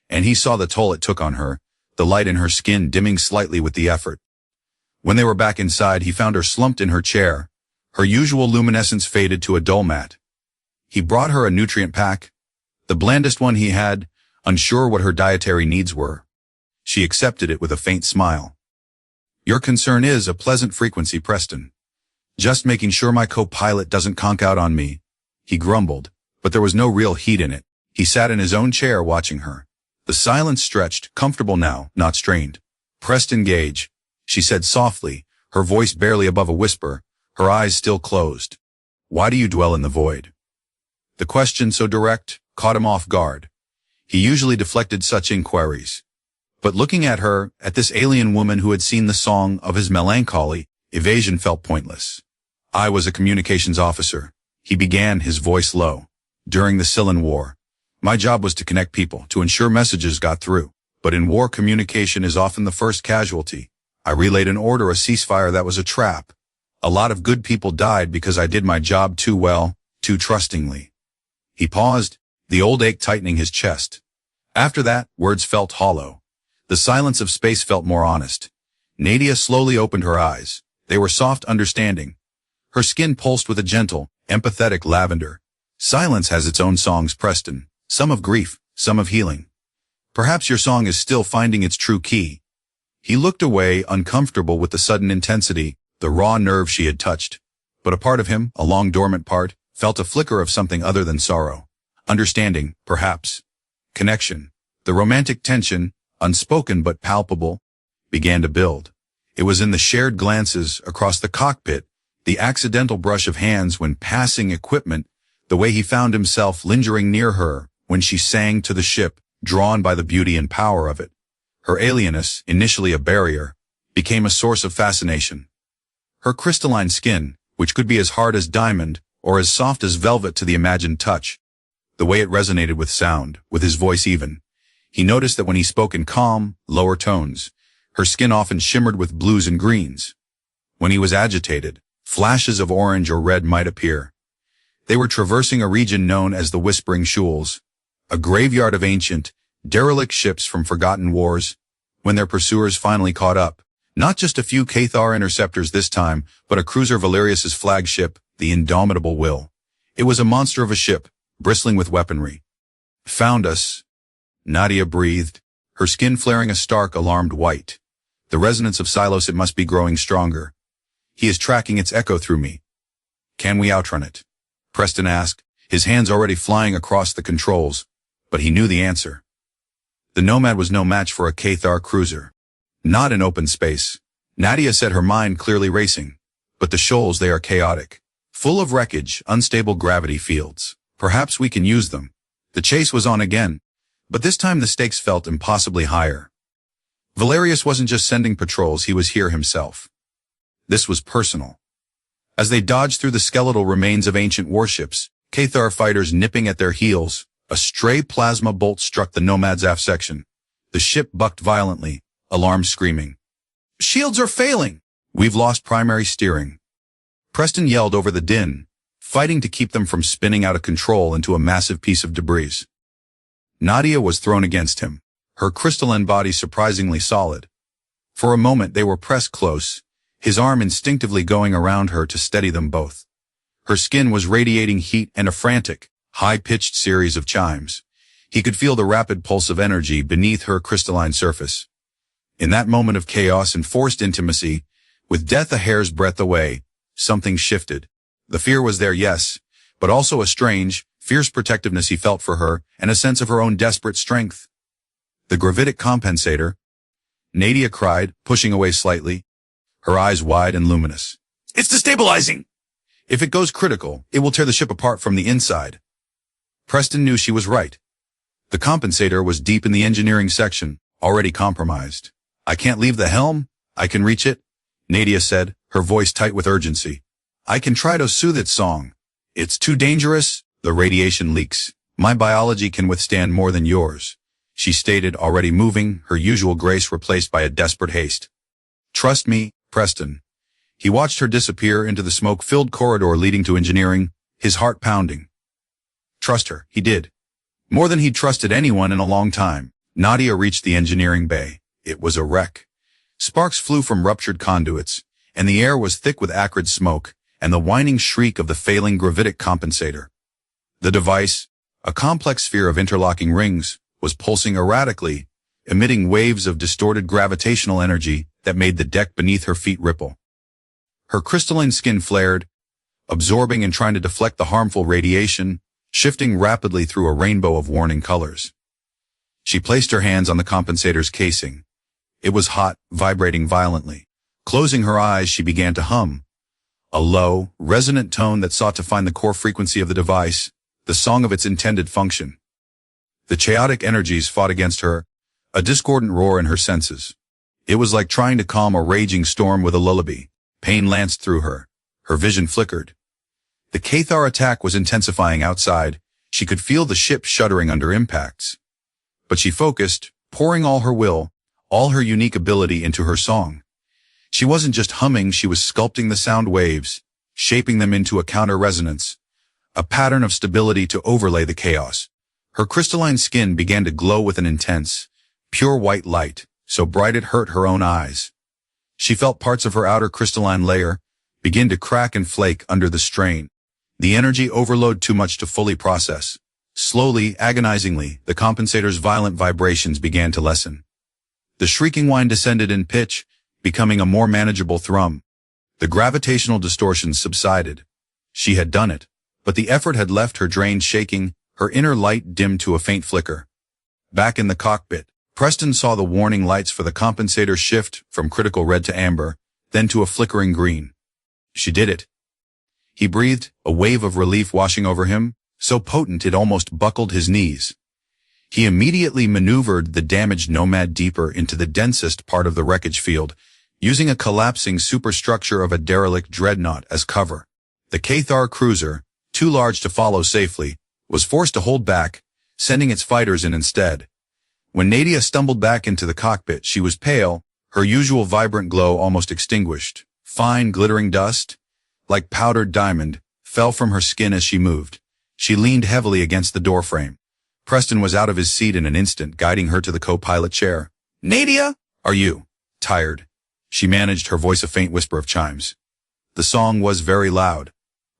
A: and he saw the toll it took on her, the light in her skin dimming slightly with the effort. When they were back inside, he found her slumped in her chair, her usual luminescence faded to a dull matte. He brought her a nutrient pack, the blandest one he had, unsure what her dietary needs were. She accepted it with a faint smile. "Your concern is a pleasant frequency, Preston. Just making sure my co-pilot doesn't conk out on me," he grumbled, but there was no real heat in it. He sat in his own chair watching her. The silence stretched, comfortable now, not strained. "Preston Gauge," she said softly, her voice barely above a whisper, her eyes still closed. "Why do you dwell in the void?" The question, so direct, caught him off guard. He usually deflected such inquiries. But looking at her, at this alien woman who had seen the song of his melancholy, evasion felt pointless. "I was a communications officer," he began, his voice low, "during the Cylan War. My job was to connect people, to ensure messages got through. But in war, communication is often the first casualty. I relayed an order, a ceasefire that was a trap. A lot of good people died because I did my job too well, too trustingly." He paused, the old ache tightening his chest. After that, words felt hollow. The silence of space felt more honest. Nadia slowly opened her eyes. They were soft, understanding. Her skin pulsed with a gentle, empathetic lavender. "Silence has its own songs, Preston. Some of grief, some of healing. Perhaps your song is still finding its true key." He looked away, uncomfortable with the sudden intensity, the raw nerve she had touched. But a part of him, a long dormant part, felt a flicker of something other than sorrow. Understanding, perhaps. Connection. The romantic tension, unspoken but palpable, began to build. It was in the shared glances across the cockpit, the accidental brush of hands when passing equipment, the way he found himself lingering near her when she sang to the ship, drawn by the beauty and power of it. Her alienness, initially a barrier, became a source of fascination. Her crystalline skin, which could be as hard as diamond or as soft as velvet to the imagined touch, the way it resonated with sound, with his voice even. He noticed that when he spoke in calm, lower tones, her skin often shimmered with blues and greens. When he was agitated, Flashes of orange or red might appear. They were traversing a region known as the Whispering Shoals, a graveyard of ancient, derelict ships from forgotten wars. When their pursuers finally caught up, not just a few K'tharr interceptors this time, but a cruiser Valerius's flagship, the Indomitable Will. It was a monster of a ship, bristling with weaponry. Found us, Nadia breathed, her skin flaring a stark, alarmed white. The resonance of Xylos, it must be growing stronger. He is tracking its echo through me. Can we outrun it? Preston asked, his hands already flying across the controls, but he knew the answer. The Nomad was no match for a K'tharr cruiser. Not in open space. Nadia said, her mind clearly racing. But the shoals, they are chaotic. Full of wreckage, unstable gravity fields. Perhaps we can use them. The chase was on again, but this time the stakes felt impossibly higher. Valerius wasn't just sending patrols, he was here himself. This was personal. As they dodged through the skeletal remains of ancient warships, K'tharr fighters nipping at their heels, a stray plasma bolt struck the Nomad's aft section. The ship bucked violently, alarm screaming. Shields are failing! We've lost primary steering. Preston yelled over the din, fighting to keep them from spinning out of control into a massive piece of debris. Nadia was thrown against him, her crystalline body surprisingly solid. For a moment they were pressed close, his arm instinctively going around her to steady them both. Her skin was radiating heat and a frantic, high-pitched series of chimes. He could feel the rapid pulse of energy beneath her crystalline surface. In that moment of chaos and forced intimacy, with death a hair's breadth away, something shifted. The fear was there, yes, but also a strange, fierce protectiveness he felt for her and a sense of her own desperate strength. The gravitic compensator, Nadia cried, pushing away slightly, her eyes wide and luminous. It's destabilizing! If it goes critical, it will tear the ship apart from the inside. Preston knew she was right. The compensator was deep in the engineering section, already compromised. I can't leave the helm. I can reach it, Nadia said, her voice tight with urgency. I can try to soothe its song. It's too dangerous. The radiation leaks. My biology can withstand more than yours, she stated, already moving, her usual grace replaced by a desperate haste. Trust me, Preston. He watched her disappear into the smoke-filled corridor leading to engineering, his heart pounding. Trust her, he did. More than he'd trusted anyone in a long time. Nadia reached the engineering bay. It was a wreck. Sparks flew from ruptured conduits, and the air was thick with acrid smoke and the whining shriek of the failing gravitic compensator. The device, a complex sphere of interlocking rings, was pulsing erratically, emitting waves of distorted gravitational energy that made the deck beneath her feet ripple. Her crystalline skin flared, absorbing and trying to deflect the harmful radiation, shifting rapidly through a rainbow of warning colors. She placed her hands on the compensator's casing. It was hot, vibrating violently. Closing her eyes, she began to hum. A low, resonant tone that sought to find the core frequency of the device, the song of its intended function. The chaotic energies fought against her, a discordant roar in her senses. It was like trying to calm a raging storm with a lullaby. Pain lanced through her. Her vision flickered. The K'tharr attack was intensifying outside. She could feel the ship shuddering under impacts. But she focused, pouring all her will, all her unique ability into her song. She wasn't just humming, she was sculpting the sound waves, shaping them into a counter-resonance, a pattern of stability to overlay the chaos. Her crystalline skin began to glow with an intense, pure white light, so bright it hurt her own eyes. She felt parts of her outer crystalline layer begin to crack and flake under the strain. The energy overload too much to fully process. Slowly, agonizingly, the compensator's violent vibrations began to lessen. The shrieking whine descended in pitch, becoming a more manageable thrum. The gravitational distortions subsided. She had done it, but the effort had left her drained, shaking, her inner light dimmed to a faint flicker. Back in the cockpit, Preston saw the warning lights for the compensator shift from critical red to amber, then to a flickering green. She did it. He breathed, a wave of relief washing over him, so potent it almost buckled his knees. He immediately maneuvered the damaged Nomad deeper into the densest part of the wreckage field, using a collapsing superstructure of a derelict dreadnought as cover. The K'tharr cruiser, too large to follow safely, was forced to hold back, sending its fighters in instead. When Nadia stumbled back into the cockpit, she was pale, her usual vibrant glow almost extinguished. Fine, glittering dust, like powdered diamond, fell from her skin as she moved. She leaned heavily against the doorframe. Preston was out of his seat in an instant, guiding her to the co-pilot chair. "Nadia, are you tired?" She managed, her voice a faint whisper of chimes. The song was very loud.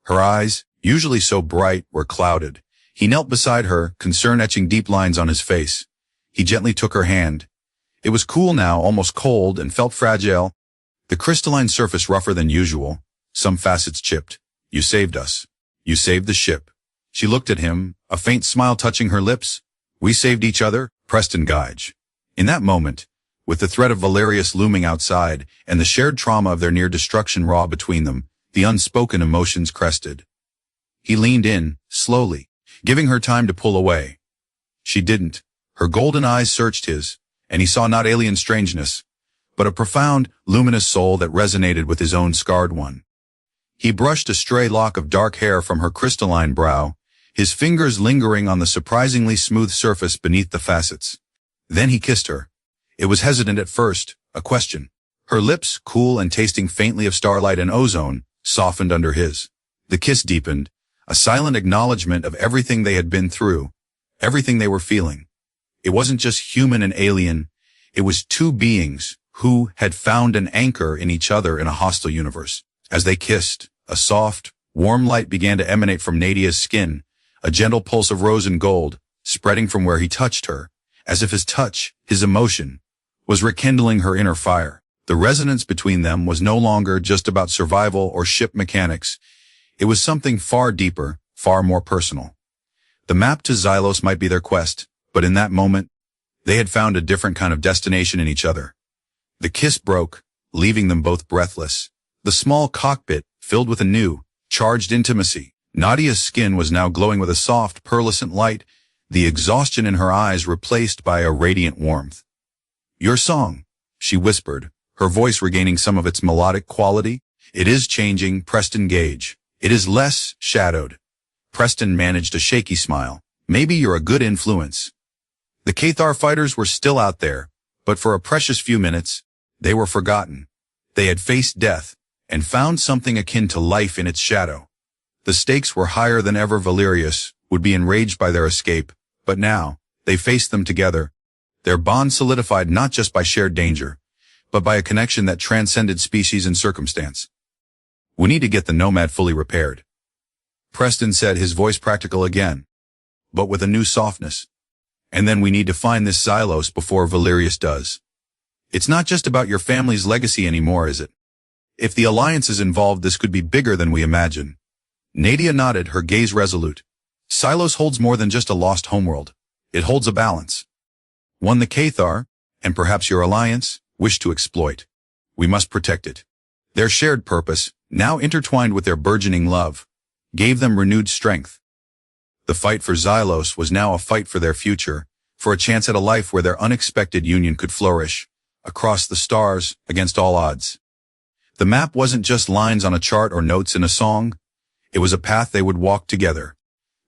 A: Her eyes, usually so bright, were clouded. He knelt beside her, concern etching deep lines on his face. He gently took her hand. It was cool now, almost cold, and felt fragile. The crystalline surface rougher than usual, some facets chipped. "You saved us. You saved the ship." She looked at him, a faint smile touching her lips. "We saved each other, Preston Gauge." In that moment, with the threat of Valerius looming outside and the shared trauma of their near destruction raw between them, the unspoken emotions crested. He leaned in, slowly, giving her time to pull away. She didn't. Her golden eyes searched his, and he saw not alien strangeness, but a profound, luminous soul that resonated with his own scarred one. He brushed a stray lock of dark hair from her crystalline brow, his fingers lingering on the surprisingly smooth surface beneath the facets. Then he kissed her. It was hesitant at first, a question. Her lips, cool and tasting faintly of starlight and ozone, softened under his. The kiss deepened, a silent acknowledgement of everything they had been through, everything they were feeling. It wasn't just human and alien, it was two beings who had found an anchor in each other in a hostile universe. As they kissed, a soft, warm light began to emanate from Nadia's skin, a gentle pulse of rose and gold, spreading from where he touched her, as if his touch, his emotion, was rekindling her inner fire. The resonance between them was no longer just about survival or ship mechanics. It was something far deeper, far more personal. The map to Xylos might be their quest, but in that moment, they had found a different kind of destination in each other. The kiss broke, leaving them both breathless. The small cockpit filled with a new, charged intimacy. Nadia's skin was now glowing with a soft, pearlescent light, the exhaustion in her eyes replaced by a radiant warmth. "Your song," she whispered, her voice regaining some of its melodic quality. "It is changing, Preston Gauge. It is less shadowed." Preston managed a shaky smile. "Maybe you're a good influence." The K'tharr fighters were still out there, but for a precious few minutes, they were forgotten. They had faced death, and found something akin to life in its shadow. The stakes were higher than ever. Valerius would be enraged by their escape, but now, they faced them together. Their bond solidified not just by shared danger, but by a connection that transcended species and circumstance. "We need to get the Nomad fully repaired," Preston said, his voice practical again, but with a new softness. "And then we need to find this Xylos before Valerius does. It's not just about your family's legacy anymore, is it? If the Alliance is involved, this could be bigger than we imagine." Nadia nodded, her gaze resolute. "Xylos holds more than just a lost homeworld. It holds a balance. One the K'tharr, and perhaps your Alliance, wish to exploit. We must protect it." Their shared purpose, now intertwined with their burgeoning love, gave them renewed strength. The fight for Xylos was now a fight for their future, for a chance at a life where their unexpected union could flourish, across the stars, against all odds. The map wasn't just lines on a chart or notes in a song. It was a path they would walk together.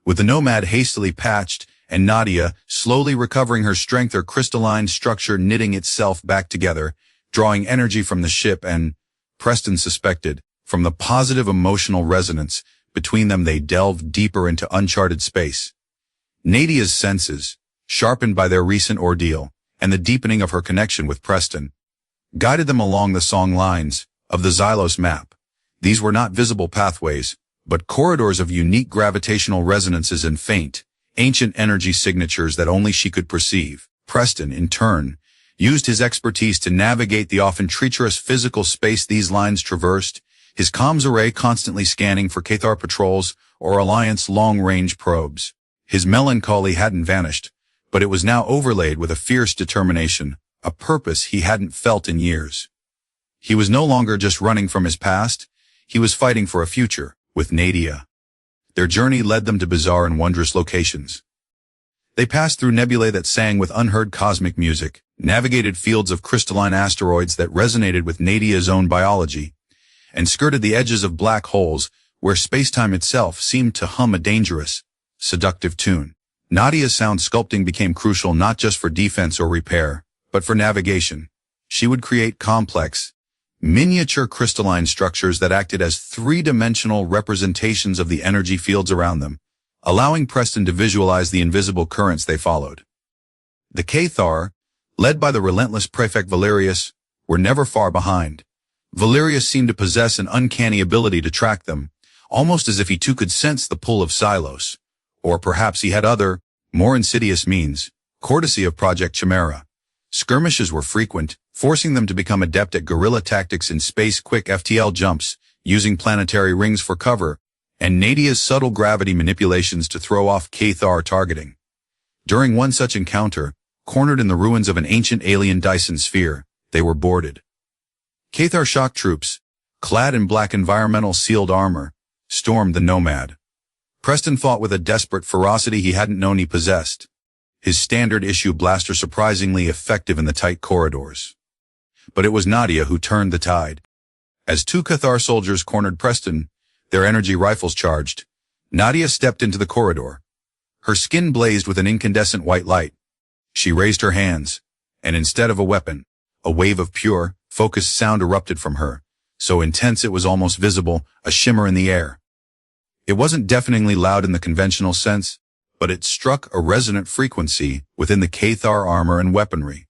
A: With the Nomad hastily patched, and Nadia, slowly recovering her strength, her crystalline structure knitting itself back together, drawing energy from the ship and, Preston suspected, from the positive emotional resonance between them, they delved deeper into uncharted space. Nadia's senses, sharpened by their recent ordeal, and the deepening of her connection with Preston, guided them along the song lines of the Xylos map. These were not visible pathways, but corridors of unique gravitational resonances and faint, ancient energy signatures that only she could perceive. Preston, in turn, used his expertise to navigate the often treacherous physical space these lines traversed, his comms array constantly scanning for K'tharr patrols or Alliance long-range probes. His melancholy hadn't vanished, but it was now overlaid with a fierce determination, a purpose he hadn't felt in years. He was no longer just running from his past, he was fighting for a future, with Nadia. Their journey led them to bizarre and wondrous locations. They passed through nebulae that sang with unheard cosmic music, navigated fields of crystalline asteroids that resonated with Nadia's own biology, and skirted the edges of black holes where spacetime itself seemed to hum a dangerous, seductive tune. Nadia's sound sculpting became crucial not just for defense or repair, but for navigation. She would create complex, miniature crystalline structures that acted as three-dimensional representations of the energy fields around them, allowing Preston to visualize the invisible currents they followed. The K'tharr, led by the relentless prefect Valerius, were never far behind. Valerius seemed to possess an uncanny ability to track them, almost as if he too could sense the pull of Xylos. Or perhaps he had other, more insidious means, courtesy of Project Chimera. Skirmishes were frequent, forcing them to become adept at guerrilla tactics in space-quick FTL jumps, using planetary rings for cover, and Nadia's subtle gravity manipulations to throw off K'tharr targeting. During one such encounter, cornered in the ruins of an ancient alien Dyson sphere, they were boarded. K'tharr shock troops, clad in black environmental sealed armor, stormed the Nomad. Preston fought with a desperate ferocity he hadn't known he possessed, his standard-issue blaster surprisingly effective in the tight corridors. But it was Nadia who turned the tide. As two K'tharr soldiers cornered Preston, their energy rifles charged, Nadia stepped into the corridor. Her skin blazed with an incandescent white light. She raised her hands, and instead of a weapon, a wave of pure, focused sound erupted from her, so intense it was almost visible, a shimmer in the air. It wasn't deafeningly loud in the conventional sense, but it struck a resonant frequency within the K'tharr armor and weaponry.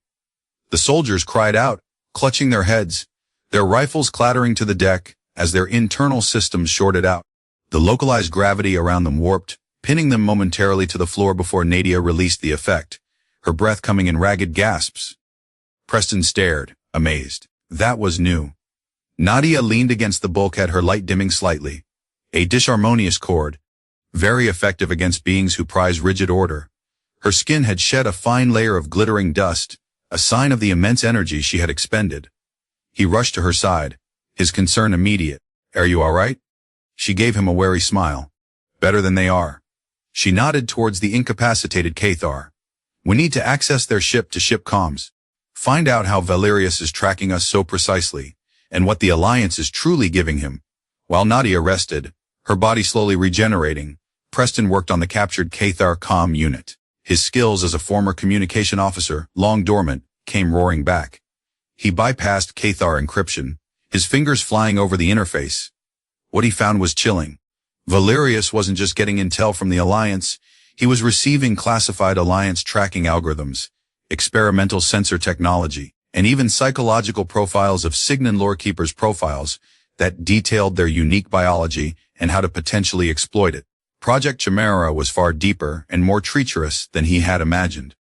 A: The soldiers cried out, clutching their heads, their rifles clattering to the deck as their internal systems shorted out. The localized gravity around them warped, pinning them momentarily to the floor before Nadia released the effect, her breath coming in ragged gasps. Preston stared, amazed. That was new. Nadia leaned against the bulkhead, her light dimming slightly. A disharmonious chord, very effective against beings who prize rigid order. Her skin had shed a fine layer of glittering dust, a sign of the immense energy she had expended. He rushed to her side, his concern immediate. "Are you all right?" She gave him a wary smile. "Better than they are." She nodded towards the incapacitated K'tharr. "We need to access their ship-to-ship comms. Find out how Valerius is tracking us so precisely, and what the Alliance is truly giving him." While Nadia rested, her body slowly regenerating, Preston worked on the captured K'tharr comm unit. His skills as a former communication officer, long dormant, came roaring back. He bypassed K'tharr encryption, his fingers flying over the interface. What he found was chilling. Valerius wasn't just getting intel from the Alliance, he was receiving classified Alliance tracking algorithms, experimental sensor technology, and even psychological profiles of Signan lorekeepers' profiles that detailed their unique biology and how to potentially exploit it. Project Chimera was far deeper and more treacherous than he had imagined.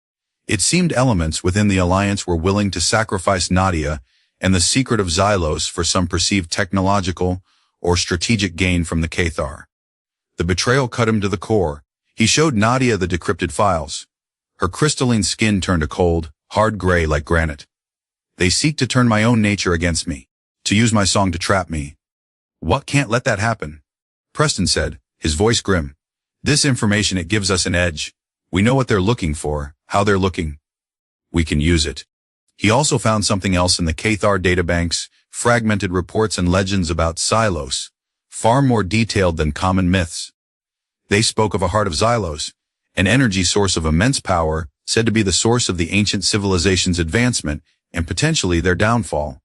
A: It seemed elements within the Alliance were willing to sacrifice Nadia and the secret of Xylos for some perceived technological or strategic gain from the K'tharr. The betrayal cut him to the core. He showed Nadia the decrypted files. Her crystalline skin turned a cold, hard gray like granite. "They seek to turn my own nature against me, to use my song to trap me. What can't let that happen?" Preston said, his voice grim. "This information, it gives us an edge. We know what they're looking for, how they're looking. We can use it." He also found something else in the K'tharr databanks, fragmented reports and legends about Xylos, far more detailed than common myths. They spoke of a heart of Xylos, an energy source of immense power, said to be the source of the ancient civilization's advancement and potentially their downfall.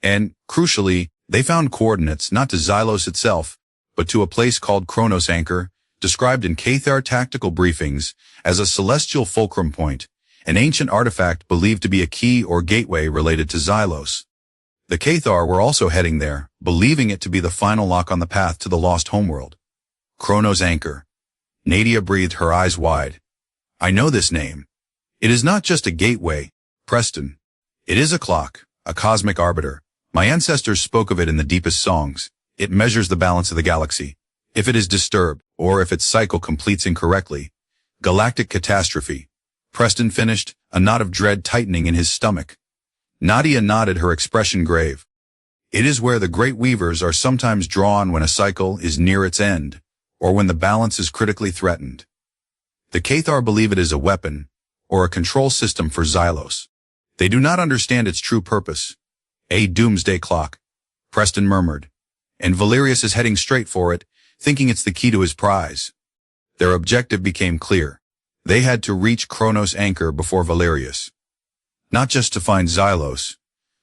A: And, crucially, they found coordinates not to Xylos itself, but to a place called Chronos Anchor, described in K'tharr tactical briefings as a celestial fulcrum point, an ancient artifact believed to be a key or gateway related to Xylos. The K'tharr were also heading there, believing it to be the final lock on the path to the lost homeworld. Chronos Anchor. Nadia breathed, her eyes wide. "I know this name. It is not just a gateway, Preston. It is a clock, a cosmic arbiter. My ancestors spoke of it in the deepest songs. It measures the balance of the galaxy. If it is disturbed, or if its cycle completes incorrectly, galactic catastrophe." Preston finished, a knot of dread tightening in his stomach. Nadia nodded, her expression grave. "It is where the great weavers are sometimes drawn when a cycle is near its end, or when the balance is critically threatened. The K'tharr believe it is a weapon, or a control system for Xylos. They do not understand its true purpose. A doomsday clock," Preston murmured. "And Valerius is heading straight for it, thinking it's the key to his prize." Their objective became clear. They had to reach Chronos Anchor before Valerius. Not just to find Xylos,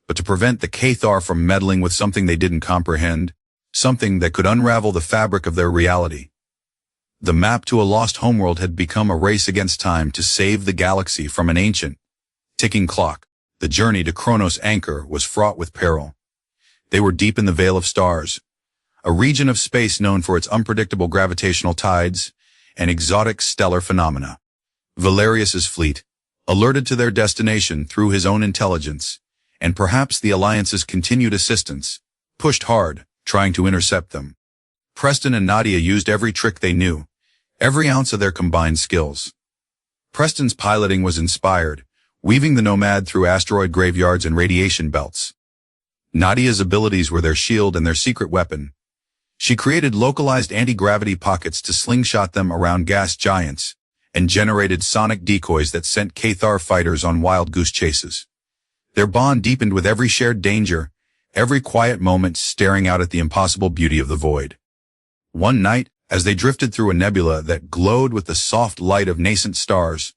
A: but to prevent the K'tharr from meddling with something they didn't comprehend, something that could unravel the fabric of their reality. The map to a lost homeworld had become a race against time to save the galaxy from an ancient, ticking clock. The journey to Chronos Anchor was fraught with peril. They were deep in the Veil of Stars, a region of space known for its unpredictable gravitational tides and exotic stellar phenomena. Valerius's fleet, alerted to their destination through his own intelligence, and perhaps the Alliance's continued assistance, pushed hard, trying to intercept them. Preston and Nadia used every trick they knew, every ounce of their combined skills. Preston's piloting was inspired, weaving the Nomad through asteroid graveyards and radiation belts. Nadia's abilities were their shield and their secret weapon. She created localized anti-gravity pockets to slingshot them around gas giants, and generated sonic decoys that sent K'tharr fighters on wild goose chases. Their bond deepened with every shared danger, every quiet moment staring out at the impossible beauty of the void. One night, as they drifted through a nebula that glowed with the soft light of nascent stars,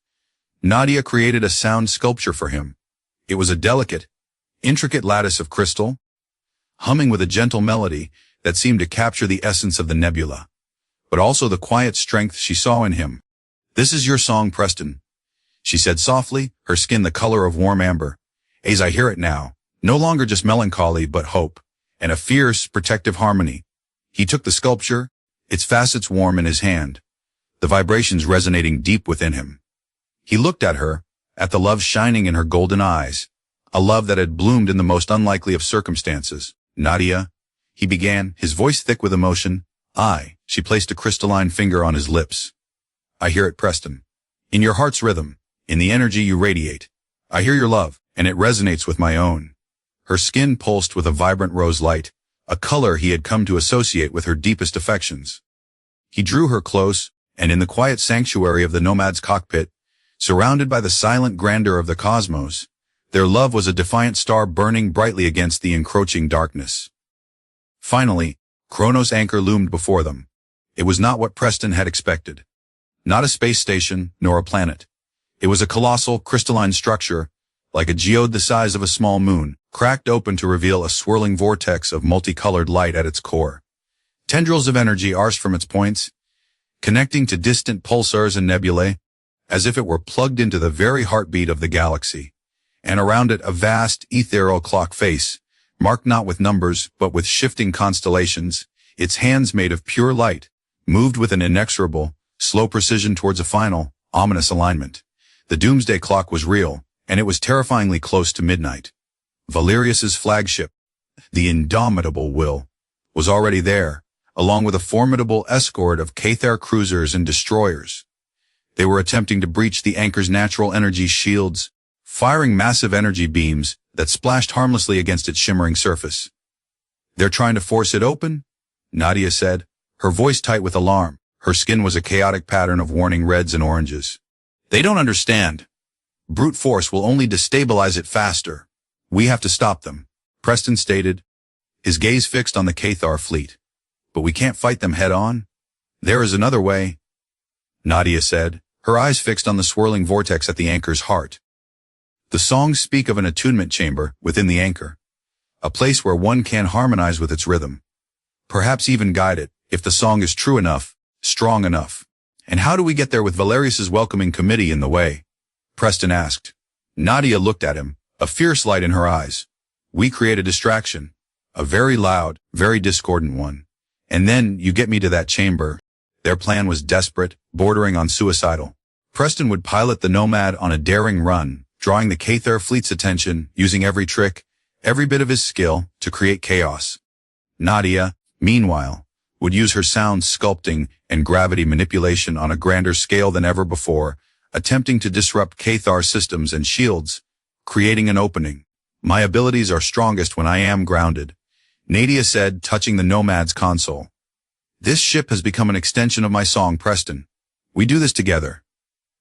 A: Nadia created a sound sculpture for him. It was a delicate, intricate lattice of crystal, humming with a gentle melody that seemed to capture the essence of the nebula, but also the quiet strength she saw in him. "This is your song, Preston," she said softly, her skin the color of warm amber. "As I hear it now, no longer just melancholy but hope, and a fierce, protective harmony." He took the sculpture, its facets warm in his hand, the vibrations resonating deep within him. He looked at her, at the love shining in her golden eyes, a love that had bloomed in the most unlikely of circumstances. "Nadia," he began, his voice thick with emotion. She placed a crystalline finger on his lips. "I hear it, Preston. In your heart's rhythm, in the energy you radiate. I hear your love, and it resonates with my own." Her skin pulsed with a vibrant rose light, a color he had come to associate with her deepest affections. He drew her close, and in the quiet sanctuary of the Nomad's cockpit, surrounded by the silent grandeur of the cosmos, their love was a defiant star burning brightly against the encroaching darkness. Finally, Chronos Anchor loomed before them. It was not what Preston had expected. Not a space station, nor a planet. It was a colossal, crystalline structure, like a geode the size of a small moon, cracked open to reveal a swirling vortex of multicolored light at its core. Tendrils of energy arced from its points, connecting to distant pulsars and nebulae, as if it were plugged into the very heartbeat of the galaxy. And around it a vast, ethereal clock face, marked not with numbers, but with shifting constellations, its hands made of pure light, moved with an inexorable, slow precision towards a final, ominous alignment. The doomsday clock was real, and it was terrifyingly close to midnight. Valerius's flagship, the indomitable Will, was already there, along with a formidable escort of K'tharr cruisers and destroyers. They were attempting to breach the anchor's natural energy shields, firing massive energy beams that splashed harmlessly against its shimmering surface. "They're trying to force it open?" Nadia said, her voice tight with alarm. Her skin was a chaotic pattern of warning reds and oranges. "They don't understand. Brute force will only destabilize it faster. We have to stop them," Preston stated, his gaze fixed on the K'tharr fleet. "But we can't fight them head-on. There is another way," Nadia said, her eyes fixed on the swirling vortex at the anchor's heart. The songs speak of an attunement chamber within the anchor, a place where one can harmonize with its rhythm, perhaps even guide it, if the song is true enough, strong enough. "And how do we get there with Valerius's welcoming committee in the way?" Preston asked. Nadia looked at him, a fierce light in her eyes. "We create a distraction, a very loud, very discordant one. And then you get me to that chamber." Their plan was desperate, bordering on suicidal. Preston would pilot the Nomad on a daring run, drawing the K'tharr fleet's attention, using every trick, every bit of his skill, to create chaos. Nadia, meanwhile, would use her sound sculpting and gravity manipulation on a grander scale than ever before, attempting to disrupt K'tharr systems and shields, creating an opening. "My abilities are strongest when I am grounded," Nadia said, touching the Nomad's console. "This ship has become an extension of my song, Preston. We do this together."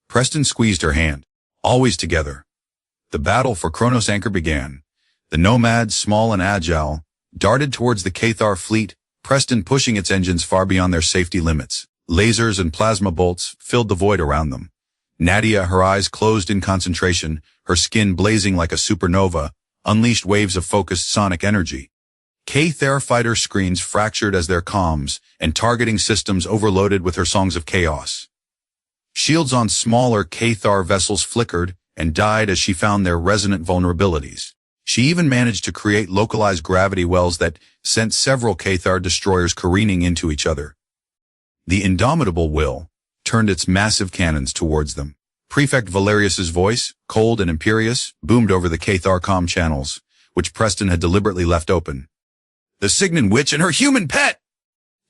A: Preston squeezed her hand. "Always together." The battle for Chronos Anchor began. The Nomad, small and agile, darted towards the K'tharr fleet, Preston pushing its engines far beyond their safety limits. Lasers and plasma bolts filled the void around them. Nadia, her eyes closed in concentration, her skin blazing like a supernova, unleashed waves of focused sonic energy. K'tharr fighter screens fractured as their comms and targeting systems overloaded with her songs of chaos. Shields on smaller K'tharr vessels flickered and died as she found their resonant vulnerabilities. She even managed to create localized gravity wells that sent several K'tharr destroyers careening into each other. The indomitable will turned its massive cannons towards them. Prefect Valerius's voice, cold and imperious, boomed over the K'tharr comm channels, which Preston had deliberately left open. The Signan witch and her human pet!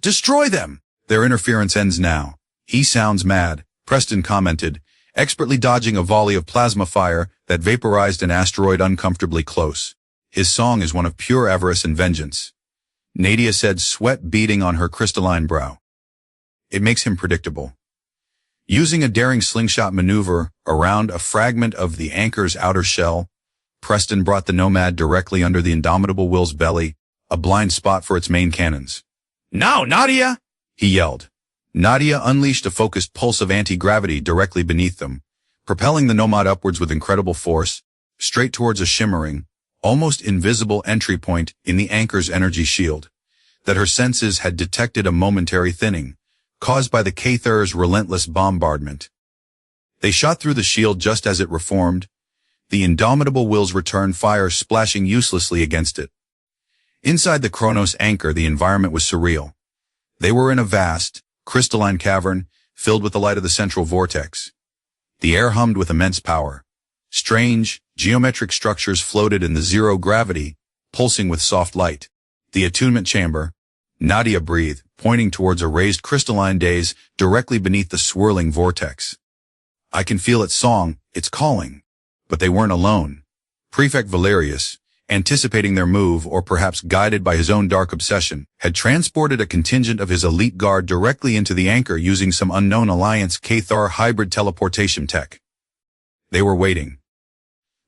A: Destroy them! Their interference ends now. He sounds mad, Preston commented, expertly dodging a volley of plasma fire that vaporized an asteroid uncomfortably close. His song is one of pure avarice and vengeance. Nadia said, sweat beading on her crystalline brow. It makes him predictable. Using a daring slingshot maneuver around a fragment of the anchor's outer shell, Preston brought the Nomad directly under the indomitable will's belly, a blind spot for its main cannons. Now, Nadia! He yelled. Nadia unleashed a focused pulse of anti-gravity directly beneath them, propelling the Nomad upwards with incredible force, straight towards a shimmering, almost invisible entry point in the anchor's energy shield, that her senses had detected a momentary thinning, caused by the K'tharr's relentless bombardment. They shot through the shield just as it reformed, the indomitable will's return fire splashing uselessly against it. Inside the Chronos Anchor, the environment was surreal. They were in a vast, crystalline cavern filled with the light of the central vortex. The air hummed with immense power. Strange, geometric structures floated in the zero gravity, pulsing with soft light. The attunement chamber, Nadia breathed, pointing towards a raised crystalline dais directly beneath the swirling vortex. I can feel its song, its calling. But they weren't alone. Prefect Valerius, anticipating their move or perhaps guided by his own dark obsession, had transported a contingent of his elite guard directly into the anchor using some unknown alliance K'tharr hybrid teleportation tech. They were waiting.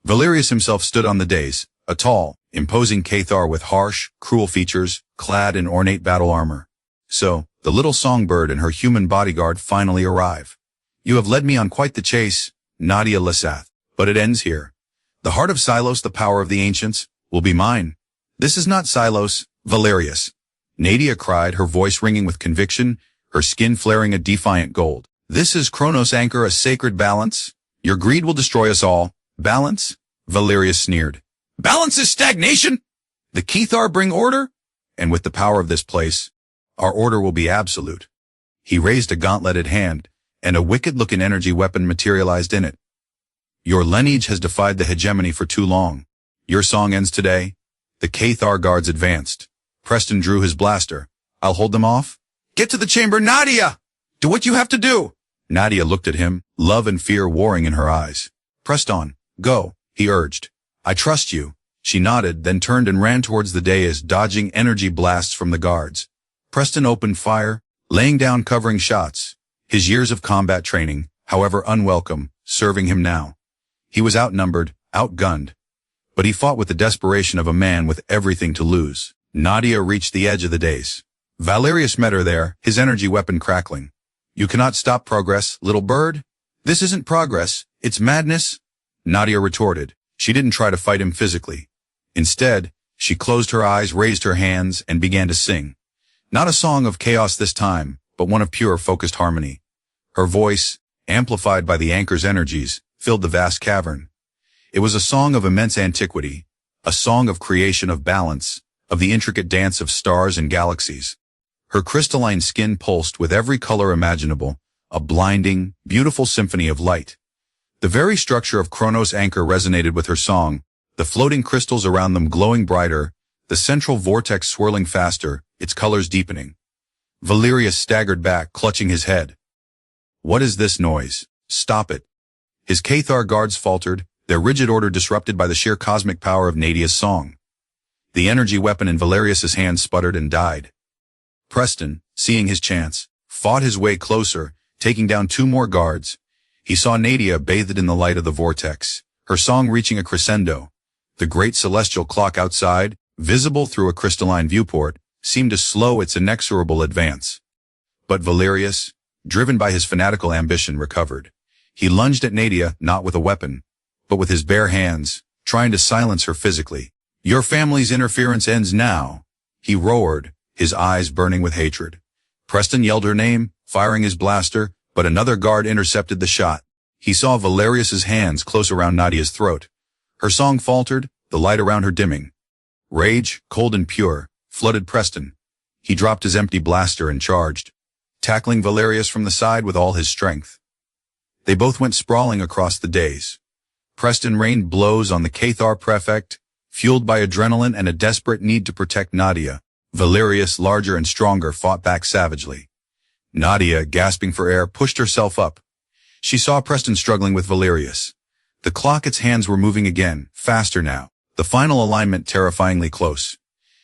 A: Valerius himself stood on the dais, a tall, imposing K'tharr with harsh, cruel features, clad in ornate battle armor. So, the little songbird and her human bodyguard finally arrive. You have led me on quite the chase, Nadia Lesath, but it ends here. The heart of Xylos, the power of the ancients, will be mine. This is not Xylos, Valerius. Nadia cried, her voice ringing with conviction, her skin flaring a defiant gold. This is Chronos Anchor, a sacred balance. Your greed will destroy us all. Balance? Valerius sneered. Balance is stagnation! The K'tharr bring order? And with the power of this place, our order will be absolute. He raised a gauntleted hand, and a wicked-looking energy weapon materialized in it. Your lineage has defied the hegemony for too long. Your song ends today. The K'tharr guards advanced. Preston drew his blaster. I'll hold them off. Get to the chamber, Nadia! Do what you have to do! Nadia looked at him, love and fear warring in her eyes. Press on. Go, he urged. I trust you. She nodded, then turned and ran towards the dais, dodging energy blasts from the guards. Preston opened fire, laying down covering shots. His years of combat training, however unwelcome, serving him now. He was outnumbered, outgunned, but he fought with the desperation of a man with everything to lose. Nadia reached the edge of the dais. Valerius met her there, his energy weapon crackling. You cannot stop progress, little bird. This isn't progress, it's madness. Nadia retorted. She didn't try to fight him physically. Instead, she closed her eyes, raised her hands, and began to sing. Not a song of chaos this time, but one of pure, focused harmony. Her voice, amplified by the anchor's energies, filled the vast cavern. It was a song of immense antiquity, a song of creation, of balance, of the intricate dance of stars and galaxies. Her crystalline skin pulsed with every color imaginable, a blinding, beautiful symphony of light. The very structure of Chronos Anchor resonated with her song, the floating crystals around them glowing brighter, the central vortex swirling faster, its colors deepening. Valerius staggered back, clutching his head. What is this noise? Stop it. His K'tharr guards faltered, their rigid order disrupted by the sheer cosmic power of Nadia's song. The energy weapon in Valerius's hand sputtered and died. Preston, seeing his chance, fought his way closer, taking down two more guards. He saw Nadia bathed in the light of the vortex, her song reaching a crescendo. The great celestial clock outside, visible through a crystalline viewport, seemed to slow its inexorable advance. But Valerius, driven by his fanatical ambition, recovered. He lunged at Nadia, not with a weapon, but with his bare hands, trying to silence her physically. "Your family's interference ends now," he roared, his eyes burning with hatred. Preston yelled her name, firing his blaster, but another guard intercepted the shot. He saw Valerius's hands close around Nadia's throat. Her song faltered, the light around her dimming. Rage, cold and pure, flooded Preston. He dropped his empty blaster and charged, tackling Valerius from the side with all his strength. They both went sprawling across the days. Preston rained blows on the K'tharr prefect, fueled by adrenaline and a desperate need to protect Nadia. Valerius, larger and stronger, fought back savagely. Nadia, gasping for air, pushed herself up. She saw Preston struggling with Valerius. The clock, its hands were moving again, faster now, the final alignment terrifyingly close.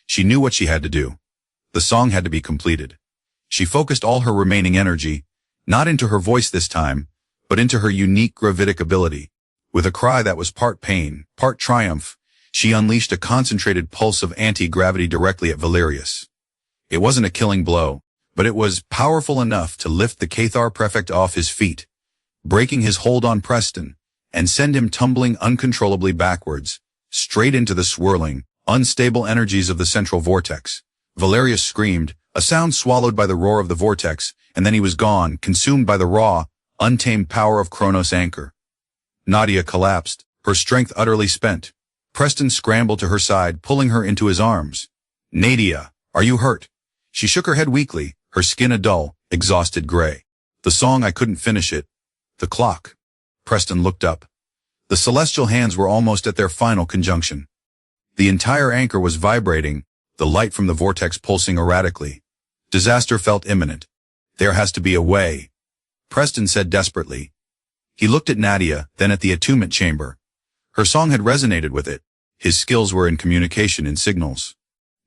A: She knew what she had to do. The song had to be completed. She focused all her remaining energy, not into her voice this time, but into her unique gravitic ability. With a cry that was part pain, part triumph, she unleashed a concentrated pulse of anti-gravity directly at Valerius. It wasn't a killing blow, but it was powerful enough to lift the K'tharr prefect off his feet, breaking his hold on Preston, and send him tumbling uncontrollably backwards, straight into the swirling, unstable energies of the central vortex. Valerius screamed, a sound swallowed by the roar of the vortex, and then he was gone, consumed by the raw, untamed power of Chronos Anchor. Nadia collapsed, her strength utterly spent. Preston scrambled to her side, pulling her into his arms. "Nadia, are you hurt?" She shook her head weakly, her skin a dull, exhausted gray. "The song, I couldn't finish it." "The clock." Preston looked up. The celestial hands were almost at their final conjunction. The entire anchor was vibrating, the light from the vortex pulsing erratically. Disaster felt imminent. "There has to be a way," Preston said desperately. He looked at Nadia, then at the attunement chamber. Her song had resonated with it. His skills were in communication, in signals.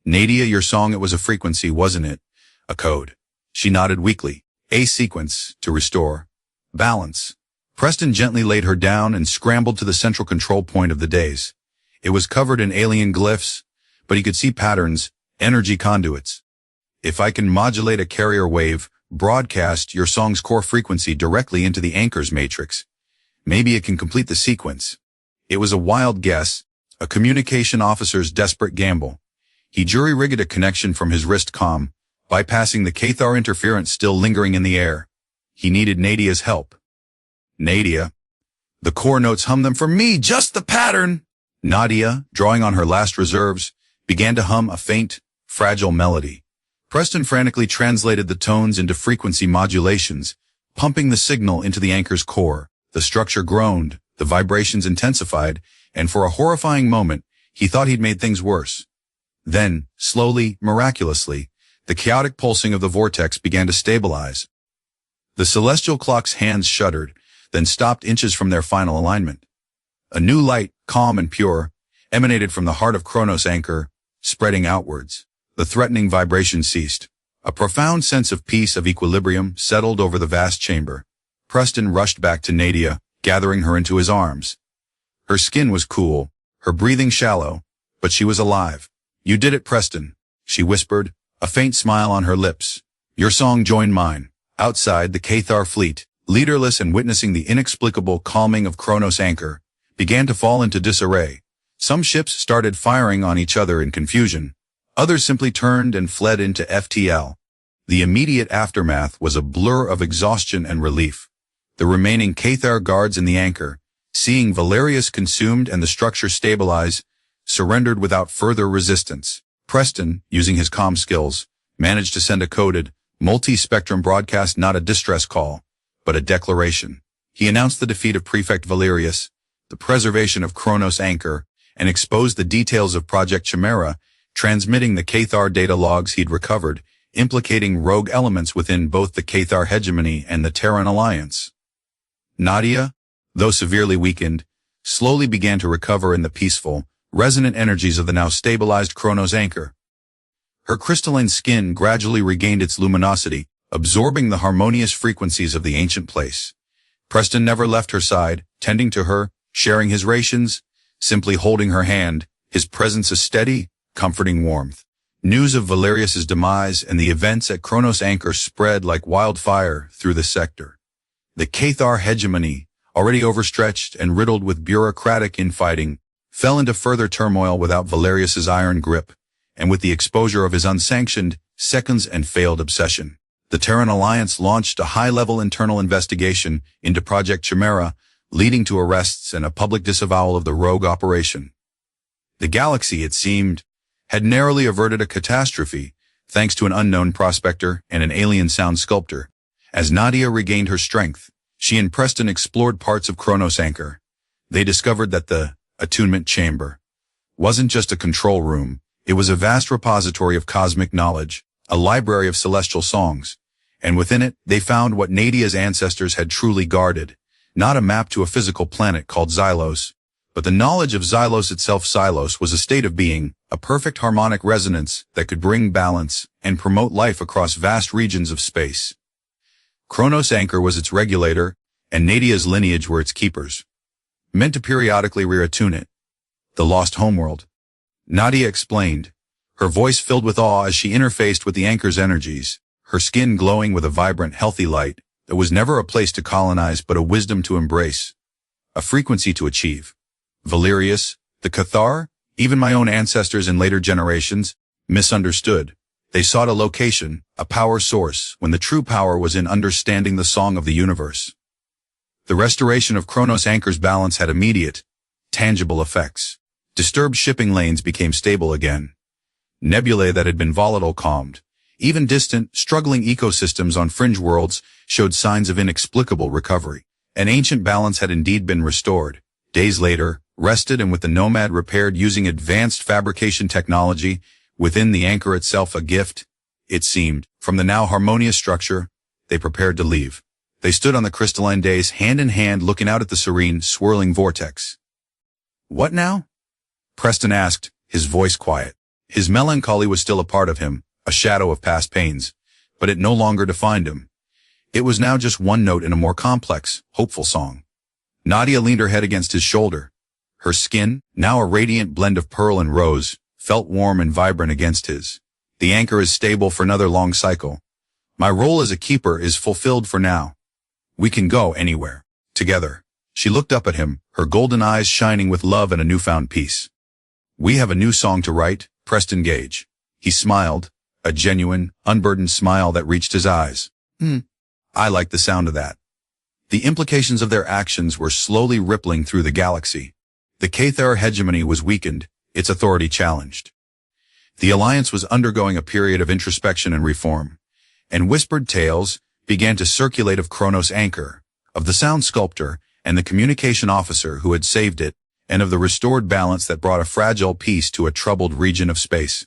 A: "Nadia, your song, it was a frequency, wasn't it? A code." She nodded weakly. "A sequence, to restore balance." Preston gently laid her down and scrambled to the central control point of the days. It was covered in alien glyphs, but he could see patterns, energy conduits. "If I can modulate a carrier wave, broadcast your song's core frequency directly into the anchor's matrix, maybe it can complete the sequence." It was a wild guess, a communication officer's desperate gamble. He jury-rigged a connection from his wrist comm, bypassing the K'tharr interference still lingering in the air. He needed Nadia's help. "Nadia." The core notes hummed them. "For me, just the pattern." Nadia, drawing on her last reserves, began to hum a faint, fragile melody. Preston frantically translated the tones into frequency modulations, pumping the signal into the anchor's core. The structure groaned, the vibrations intensified, and for a horrifying moment, he thought he'd made things worse. Then, slowly, miraculously, the chaotic pulsing of the vortex began to stabilize. The celestial clock's hands shuddered, then stopped inches from their final alignment. A new light, calm and pure, emanated from the heart of Chronos Anchor, spreading outwards. The threatening vibration ceased. A profound sense of peace, of equilibrium, settled over the vast chamber. Preston rushed back to Nadia, gathering her into his arms. Her skin was cool, her breathing shallow, but she was alive. "You did it, Preston," she whispered, a faint smile on her lips. "Your song joined mine." Outside, the K'tharr fleet, leaderless and witnessing the inexplicable calming of Chronos Anchor, began to fall into disarray. Some ships started firing on each other in confusion. Others simply turned and fled into FTL. The immediate aftermath was a blur of exhaustion and relief. The remaining K'tharr guards in the anchor, seeing Valerius consumed and the structure stabilize, surrendered without further resistance. Preston, using his comm skills, managed to send a coded, multi-spectrum broadcast, not a distress call, but a declaration. He announced the defeat of Prefect Valerius, the preservation of Chronos Anchor, and exposed the details of Project Chimera, transmitting the K'tharr data logs he'd recovered, implicating rogue elements within both the K'tharr Hegemony and the Terran Alliance. Nadia, though severely weakened, slowly began to recover in the peaceful, resonant energies of the now stabilized Chronos Anchor. Her crystalline skin gradually regained its luminosity, absorbing the harmonious frequencies of the ancient place. Preston never left her side, tending to her, sharing his rations, simply holding her hand, his presence a steady, comforting warmth. News of Valerius's demise and the events at Chronos Anchor spread like wildfire through the sector. The K'tharr Hegemony, already overstretched and riddled with bureaucratic infighting, fell into further turmoil without Valerius's iron grip, and with the exposure of his unsanctioned, seconds and failed obsession. The Terran Alliance launched a high-level internal investigation into Project Chimera, leading to arrests and a public disavowal of the rogue operation. The galaxy, it seemed, had narrowly averted a catastrophe, thanks to an unknown prospector and an alien sound sculptor. As Nadia regained her strength, she and Preston explored parts of Chronos Anchor. They discovered that the attunement chamber wasn't just a control room, it was a vast repository of cosmic knowledge, a library of celestial songs, and within it they found what Nadia's ancestors had truly guarded, not a map to a physical planet called Xylos, but the knowledge of Xylos itself. Xylos was a state of being, a perfect harmonic resonance that could bring balance and promote life across vast regions of space. Chronos Anchor was its regulator, and Nadia's lineage were its keepers, meant to periodically reattune it. The lost homeworld. Nadia explained, her voice filled with awe as she interfaced with the anchor's energies, her skin glowing with a vibrant, healthy light that was never a place to colonize but a wisdom to embrace, a frequency to achieve. Valerius, the K'tharr, even my own ancestors in later generations, misunderstood. They sought a location, a power source, when the true power was in understanding the song of the universe. The restoration of Chronos Anchor's balance had immediate, tangible effects. Disturbed shipping lanes became stable again. Nebulae that had been volatile calmed. Even distant, struggling ecosystems on fringe worlds showed signs of inexplicable recovery. An ancient balance had indeed been restored. Days later, rested and with the Nomad repaired using advanced fabrication technology, within the anchor itself a gift, it seemed, from the now harmonious structure, they prepared to leave. They stood on the crystalline days hand in hand looking out at the serene, swirling vortex. What now? Preston asked, his voice quiet. His melancholy was still a part of him, a shadow of past pains, but it no longer defined him. It was now just one note in a more complex, hopeful song. Nadia leaned her head against his shoulder. Her skin, now a radiant blend of pearl and rose, felt warm and vibrant against his. The anchor is stable for another long cycle. My role as a keeper is fulfilled for now. We can go anywhere. Together. She looked up at him, her golden eyes shining with love and a newfound peace. We have a new song to write, Preston Gauge. He smiled, a genuine, unburdened smile that reached his eyes. I like the sound of that. The implications of their actions were slowly rippling through the galaxy. The K'tharr Hegemony was weakened, its authority challenged. The Alliance was undergoing a period of introspection and reform, and whispered tales began to circulate of Chronos Anchor, of the sound sculptor and the communication officer who had saved it, and of the restored balance that brought a fragile peace to a troubled region of space.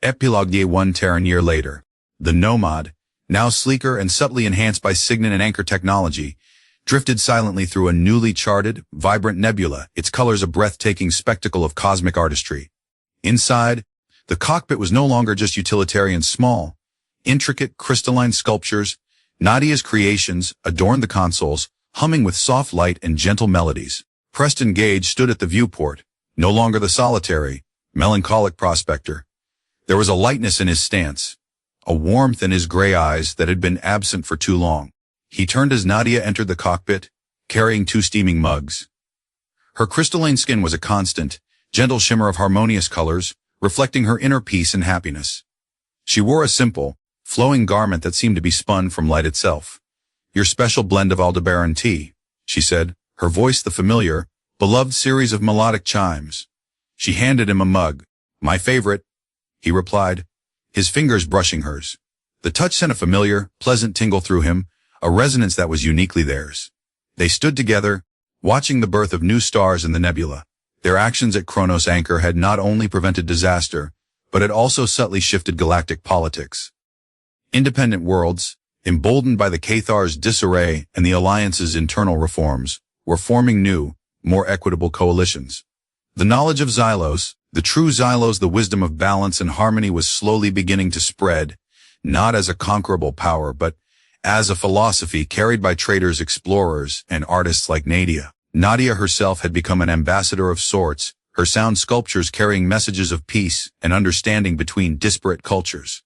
A: Epilogue. 1 Terran year later, the Nomad, now sleeker and subtly enhanced by Signet and Anchor technology, drifted silently through a newly charted, vibrant nebula, its colors a breathtaking spectacle of cosmic artistry. Inside, the cockpit was no longer just utilitarian small. Intricate, crystalline sculptures, Nadia's creations, adorned the consoles, humming with soft light and gentle melodies. Preston Gauge stood at the viewport, no longer the solitary, melancholic prospector. There was a lightness in his stance, a warmth in his gray eyes that had been absent for too long. He turned as Nadia entered the cockpit, carrying 2 steaming mugs. Her crystalline skin was a constant, gentle shimmer of harmonious colors, reflecting her inner peace and happiness. She wore a simple, flowing garment that seemed to be spun from light itself. Your special blend of Aldebaran tea, she said, her voice the familiar, beloved series of melodic chimes. She handed him a mug. My favorite, he replied, his fingers brushing hers. The touch sent a familiar, pleasant tingle through him, a resonance that was uniquely theirs. They stood together, watching the birth of new stars in the nebula. Their actions at Chronos Anchor had not only prevented disaster, but had also subtly shifted galactic politics. Independent worlds, emboldened by the K'tharr's disarray and the Alliance's internal reforms, were forming new, more equitable coalitions. The knowledge of Xylos, the true Xylos, the wisdom of balance and harmony was slowly beginning to spread, not as a conquerable power, but as a philosophy carried by traders, explorers, and artists like Nadia. Nadia herself had become an ambassador of sorts, her sound sculptures carrying messages of peace and understanding between disparate cultures.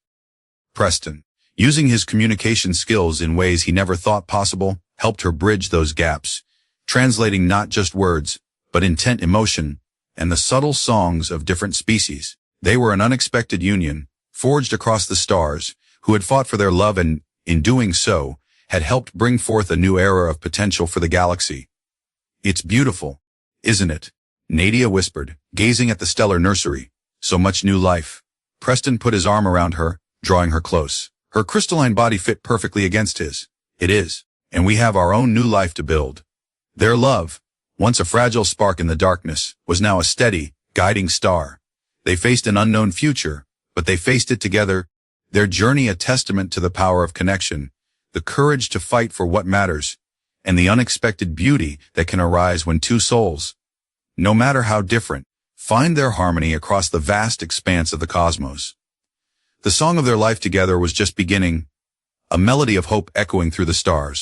A: Preston, using his communication skills in ways he never thought possible, helped her bridge those gaps, translating not just words, but intent, emotion, and the subtle songs of different species. They were an unexpected union, forged across the stars, who had fought for their love and, in doing so, had helped bring forth a new era of potential for the galaxy. "It's beautiful, isn't it?" Nadia whispered, gazing at the stellar nursery. "So much new life." Preston put his arm around her, drawing her close. Her crystalline body fit perfectly against his. "It is, and we have our own new life to build." Their love, once a fragile spark in the darkness, was now a steady, guiding star. They faced an unknown future, but they faced it together, their journey a testament to the power of connection, the courage to fight for what matters, and the unexpected beauty that can arise when two souls, no matter how different, find their harmony across the vast expanse of the cosmos. The song of their life together was just beginning, a melody of hope echoing through the stars.